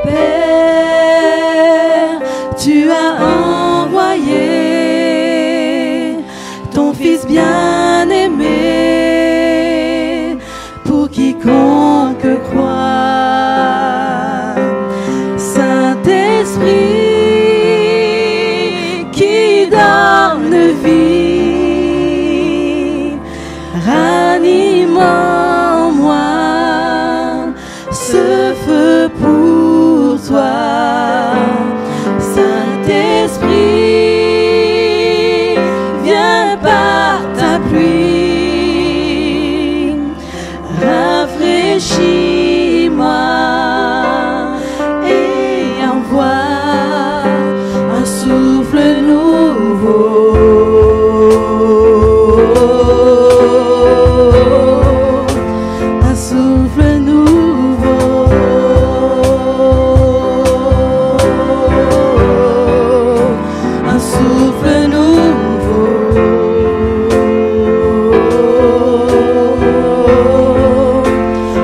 Père, tu as envoyé ton Fils bien-aimé pour quiconque croit. Saint-Esprit qui rafraîchis-moi et envoie un souffle nouveau. Un souffle nouveau. Un souffle nouveau.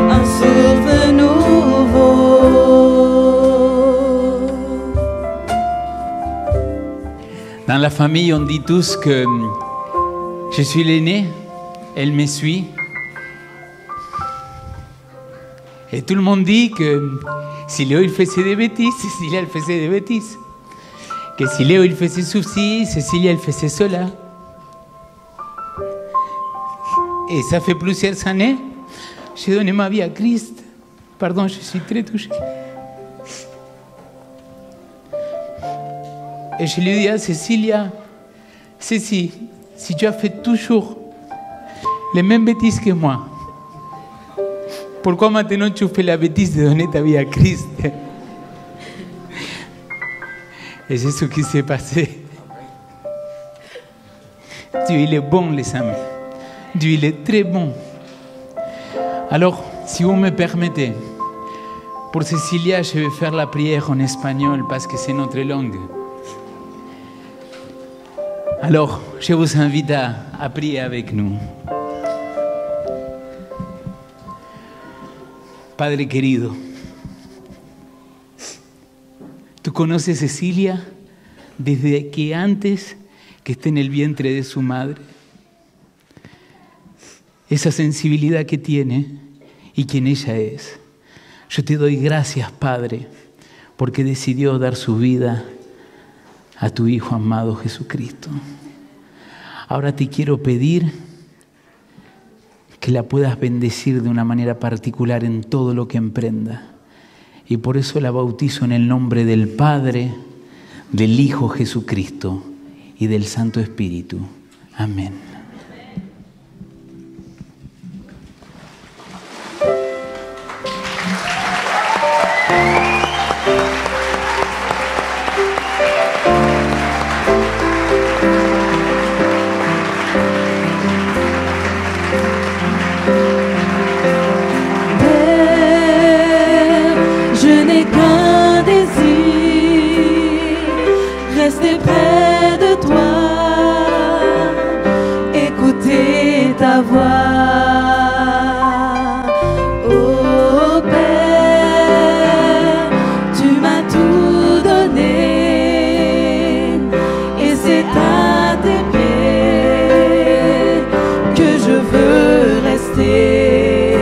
Un souffle nouveau. Dans la famille, on dit tous que je suis l'aîné, elle me suit. Et tout le monde dit que si Léo il faisait des bêtises, Cécilia elle faisait des bêtises. Que si Léo il faisait ceci, Cécilia elle faisait cela. Et ça fait plusieurs années, j'ai donné ma vie à Christ. Pardon, je suis très touché. Et je lui dis à Cécilia, Cécile, si tu as fait toujours les mêmes bêtises que moi, pourquoi maintenant tu fais la bêtise de donner ta vie à Christ? Et c'est ce qui s'est passé. Dieu, il est bon, les amis. Dieu, il est très bon. Alors, si vous me permettez, pour Cécilia, je vais faire la prière en espagnol parce que c'est notre langue. Alors, je vous invite à prier avec nous. Padre querido, tú conoces a Cecilia desde que antes que esté en el vientre de su madre. Esa sensibilidad que tiene y quien ella es. Yo te doy gracias, Padre, porque decidió dar su vida a tu Hijo amado Jesucristo. Ahora te quiero pedir que la puedas bendecir de una manera particular en todo lo que emprenda. Y por eso la bautizo en el nombre del Padre, del Hijo Jesucristo y del Santo Espíritu. Amén. Rester près de toi, écouter ta voix. Oh Père, tu m'as tout donné et c'est à tes pieds que je veux rester.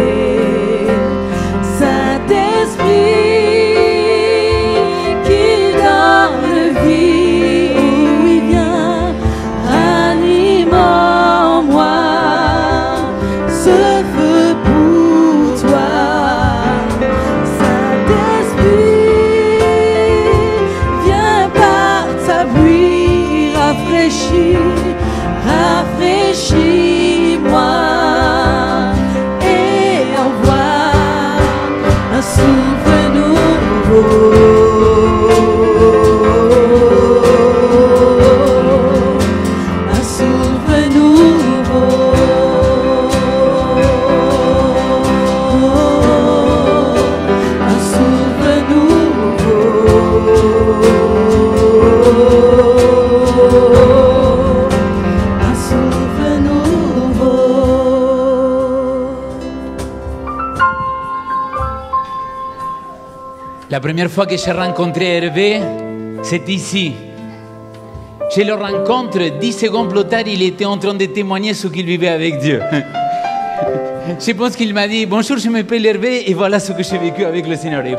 Rafraîchis-moi et envoie un souffle nouveau. Un souffle nouveau. Un souffle nouveau. La première fois que j'ai rencontré Hervé, c'est ici. Je le rencontre, 10 secondes plus tard, il était en train de témoigner ce qu'il vivait avec Dieu. Je pense qu'il m'a dit « Bonjour, je m'appelle Hervé et voilà ce que j'ai vécu avec le Seigneur. » Et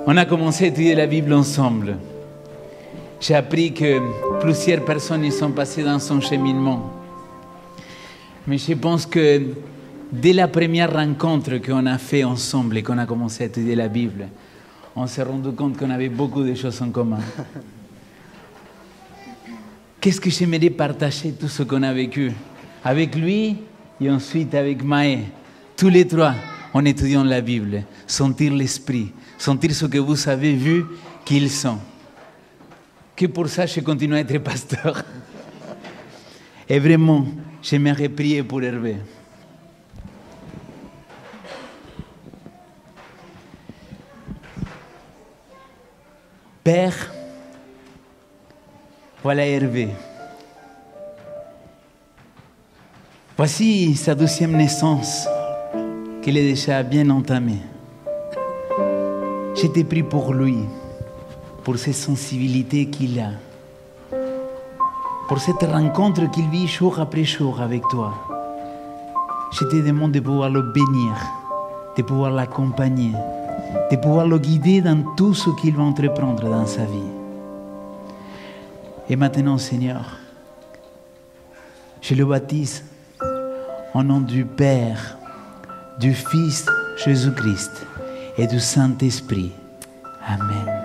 on a commencé à étudier la Bible ensemble. J'ai appris que plusieurs personnes y sont passées dans son cheminement. Mais je pense que dès la première rencontre qu'on a fait ensemble et qu'on a commencé à étudier la Bible, on s'est rendu compte qu'on avait beaucoup de choses en commun. Qu'est-ce que j'aimerais partager tout ce qu'on a vécu avec lui Et ensuite, avec Maë, tous les trois, en étudiant la Bible, sentir l'Esprit, sentir ce que vous avez vu qu'ils sont. Que pour ça, je continue à être pasteur. Et vraiment, j'aimerais prier pour Hervé. Père, voilà Hervé. Voici sa 12e naissance, qu'il est déjà bien entamée. Je t'ai pris pour lui, pour cette sensibilité qu'il a, pour cette rencontre qu'il vit jour après jour avec toi. Je te demande de pouvoir le bénir, de pouvoir l'accompagner, de pouvoir le guider dans tout ce qu'il va entreprendre dans sa vie. Et maintenant, Seigneur, je le baptise au nom du Père, du Fils Jésus-Christ et du Saint-Esprit. Amen.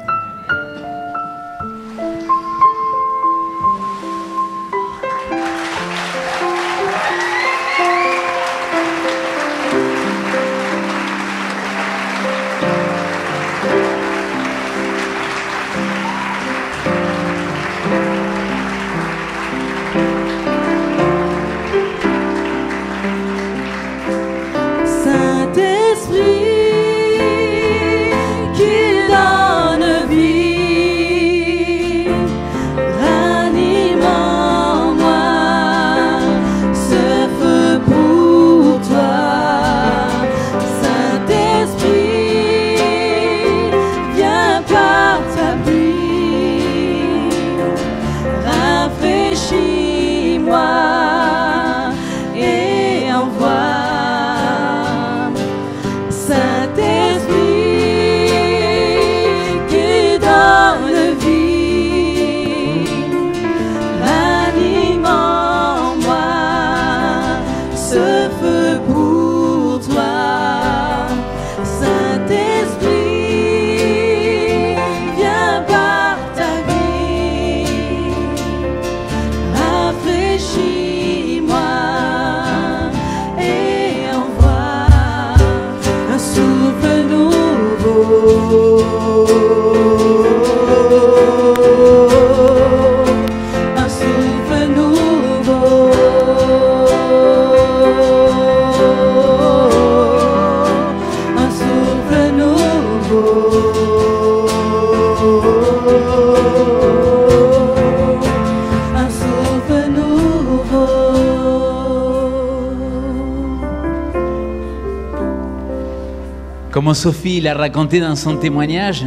Comme Sophie l'a raconté dans son témoignage,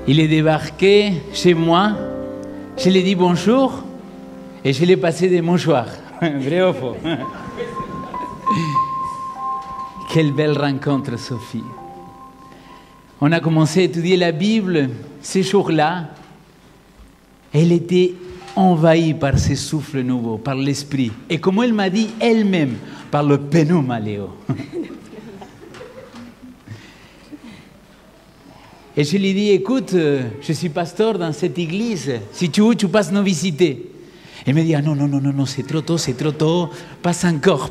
il est débarqué chez moi, je lui ai dit bonjour et je lui ai passé des mouchoirs. Vrai ou faux? Quelle belle rencontre, Sophie. On a commencé à étudier la Bible ces jours-là. Elle était envahie par ce souffle nouveau, par l'Esprit. Et comme elle m'a dit elle-même, par le pneuma, Léo. Et je lui ai dit, écoute, je suis pasteur dans cette église. Si tu veux, tu passes nous visiter. Elle me dit, ah, non, c'est trop tôt. Passe encore.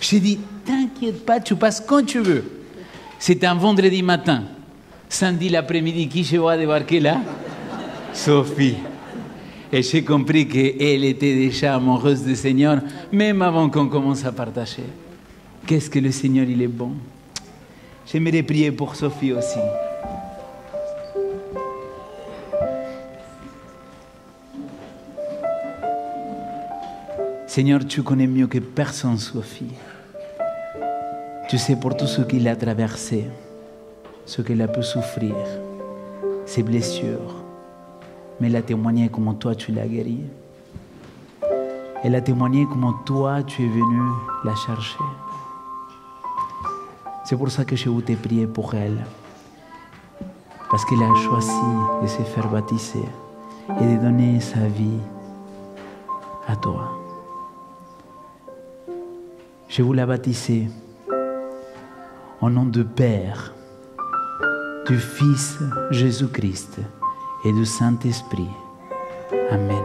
Je lui ai dit, t'inquiète pas, tu passes quand tu veux. C'était un vendredi matin. Samedi l'après-midi, qui je vois débarquer là? Sophie. Et j'ai compris qu'elle était déjà amoureuse du Seigneur, même avant qu'on commence à partager. Qu'est-ce que le Seigneur, il est bon. J'aimerais prier pour Sophie aussi. Seigneur, tu connais mieux que personne Sophie. Tu sais pour tout ce qu'il a traversé, ce qu'elle a pu souffrir, ses blessures. Mais elle a témoigné comment toi tu l'as guérie. Elle a témoigné comment toi tu es venu la chercher. C'est pour ça que je voulais prier pour elle. Parce qu'elle a choisi de se faire baptiser et de donner sa vie à toi. Je vous la baptiser au nom du Père, du Fils Jésus-Christ et du Saint-Esprit. Amen.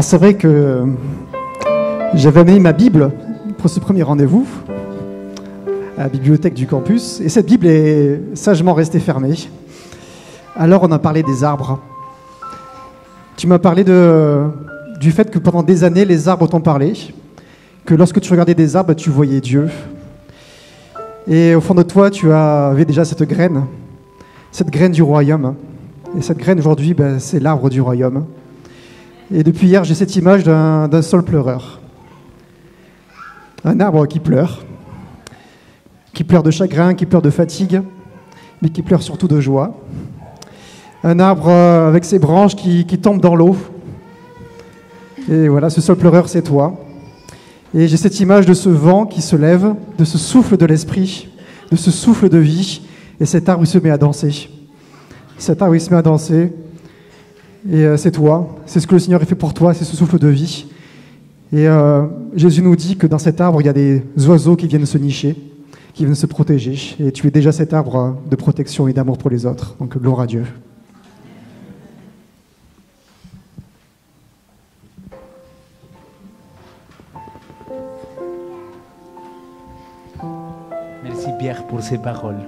c'est vrai que j'avais amené ma Bible pour ce premier rendez-vous à la bibliothèque du campus, et cette Bible est sagement restée fermée. Alors on a parlé des arbres. Tu m'as parlé du fait que pendant des années, les arbres t'ont parlé, que lorsque tu regardais des arbres, tu voyais Dieu. Et au fond de toi, tu avais déjà cette graine du royaume. Et cette graine, aujourd'hui, c'est l'arbre du royaume. Et depuis hier, j'ai cette image d'un sol pleureur. Un arbre qui pleure de chagrin, qui pleure de fatigue, mais qui pleure surtout de joie. Un arbre avec ses branches qui tombent dans l'eau. Et voilà, ce sol pleureur, c'est toi. Et j'ai cette image de ce vent qui se lève, de ce souffle de l'esprit, de ce souffle de vie, et cet arbre, il se met à danser. Cet arbre, il se met à danser, et c'est toi, c'est ce que le Seigneur a fait pour toi, c'est ce souffle de vie. Et Jésus nous dit que dans cet arbre, il y a des oiseaux qui viennent se nicher, qui viennent se protéger, et tu es déjà cet arbre de protection et d'amour pour les autres. Donc gloire à Dieu. Merci Pierre pour ces paroles.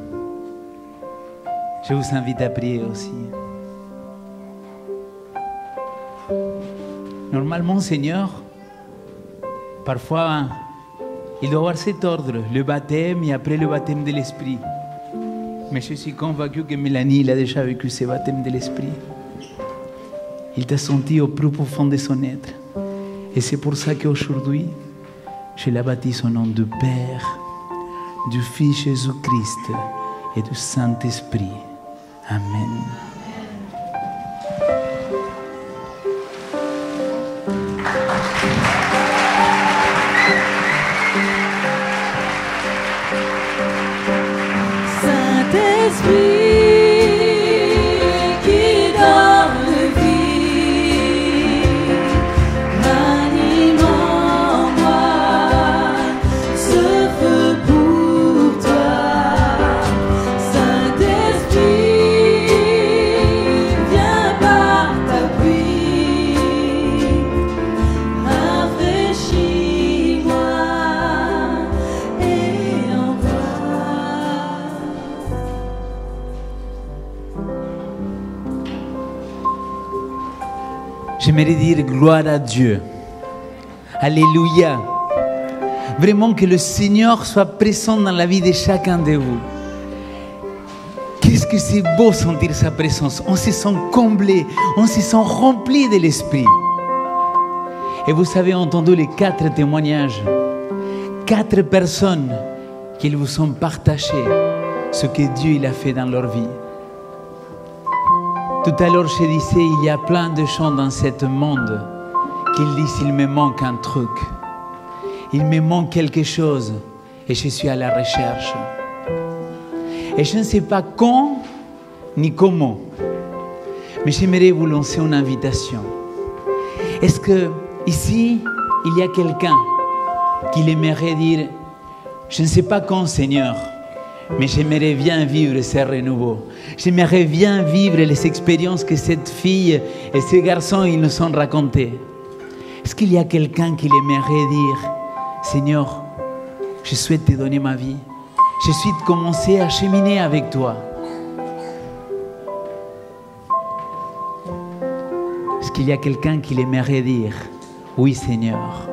Je vous invite à prier aussi. Normalement, Seigneur, parfois, il doit y avoir cet ordre, le baptême et après le baptême de l'Esprit. Mais je suis convaincu que Mélanie, il a déjà vécu ce baptême de l'Esprit. Il t'a senti au plus profond de son être. Et c'est pour ça qu'aujourd'hui, je la baptise au nom du Père, du Fils Jésus-Christ et du Saint-Esprit. Amen. Saint-Esprit qui donne vie, ranime en moi ce feu pour toi. Saint-Esprit, viens par ta pluie, rafraîchis-moi et envoie. J'aimerais dire gloire à Dieu. Alléluia. Vraiment que le Seigneur soit présent dans la vie de chacun de vous. Qu'est-ce que c'est beau sentir sa présence. On se sent comblé, on se sent rempli de l'Esprit. Et vous avez entendu les 4 témoignages. 4 personnes qui vous ont partagé ce que Dieu il a fait dans leur vie. Tout à l'heure, je disais, il y a plein de gens dans ce monde qui disent, il me manque un truc. Il me manque quelque chose et je suis à la recherche. Et je ne sais pas quand ni comment, mais j'aimerais vous lancer une invitation. Est-ce que ici, il y a quelqu'un qui aimerait dire, je ne sais pas quand, Seigneur, mais j'aimerais bien vivre ce renouveau. J'aimerais bien vivre les expériences que cette fille et ce garçon ils nous ont racontées. Est-ce qu'il y a quelqu'un qui aimerait dire, Seigneur, je souhaite te donner ma vie. Je souhaite commencer à cheminer avec toi. Est-ce qu'il y a quelqu'un qui aimerait dire, oui Seigneur,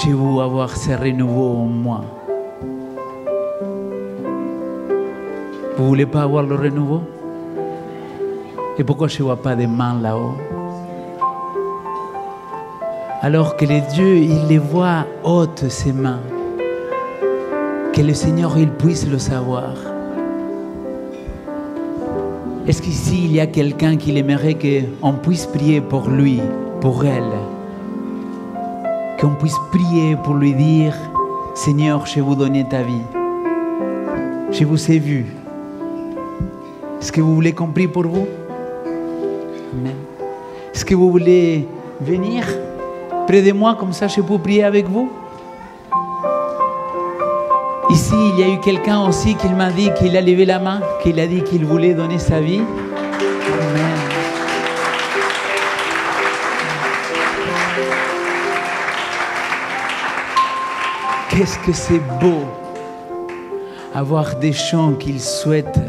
je veux avoir ce renouveau en moi. Vous ne voulez pas avoir le renouveau? Et pourquoi je ne vois pas de mains là-haut? Alors que les dieux, il les voit hautes ses mains. Que le Seigneur, il puisse le savoir. Est-ce qu'ici, il y a quelqu'un qui aimerait qu'on puisse prier pour lui, pour elle? Qu'on puisse prier pour lui dire, Seigneur, je vais vous donner ta vie. Je vous ai vu. Est-ce que vous voulez qu'on prie pour vous? Amen. Est-ce que vous voulez venir près de moi, comme ça je peux prier avec vous? Ici, il y a eu quelqu'un aussi qui m'a dit qu'il a levé la main, qu'il a dit qu'il voulait donner sa vie. Amen. Qu'est-ce que c'est beau avoir des gens qui souhaitent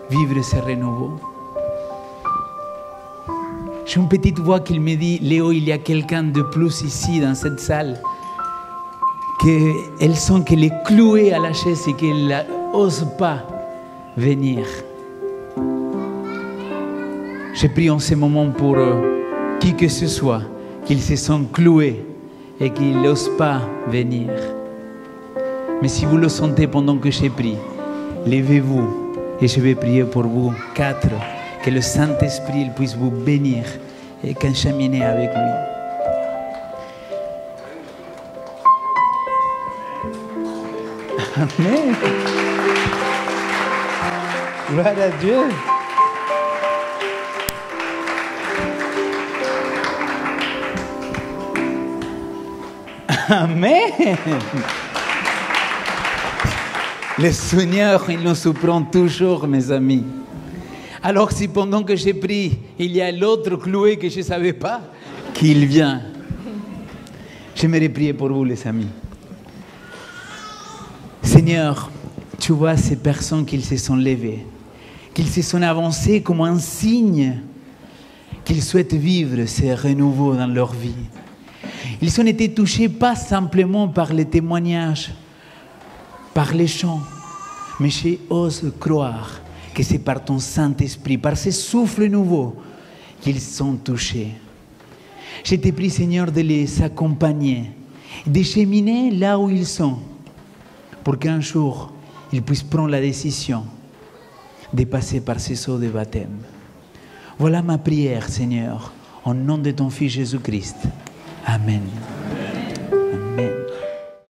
vivre ce renouveau. J'ai une petite voix qui me dit, Léo, il y a quelqu'un de plus ici dans cette salle, qu'elle sent qu'elle est clouée à la chaise et qu'elle n'ose pas venir. Je prie en ce moment pour qui que ce soit, qu'ils se sentent cloués et qu'ils n'osent pas venir. Mais si vous le sentez pendant que je prie, levez-vous et je vais prier pour vous 4. Que le Saint-Esprit puisse vous bénir et qu'encheminer avec lui. Amen. Gloire à Dieu. Amen. Le Seigneur, il nous surprend toujours, mes amis. Alors si pendant que j'ai pris, il y a l'autre cloué que je ne savais pas, qu'il vient. J'aimerais prier pour vous, les amis. Seigneur, tu vois ces personnes qui se sont levées, qu'ils se sont avancées comme un signe qu'ils souhaitent vivre ces renouveaux dans leur vie. Ils ont été touchés pas simplement par les témoignages, par les chants, mais j'ose croire que c'est par ton Saint-Esprit, par ce souffle nouveau qu'ils sont touchés. Je te prie, Seigneur, de les accompagner, de cheminer là où ils sont, pour qu'un jour, ils puissent prendre la décision de passer par ces eaux de baptême. Voilà ma prière, Seigneur, au nom de ton Fils Jésus-Christ. Amen.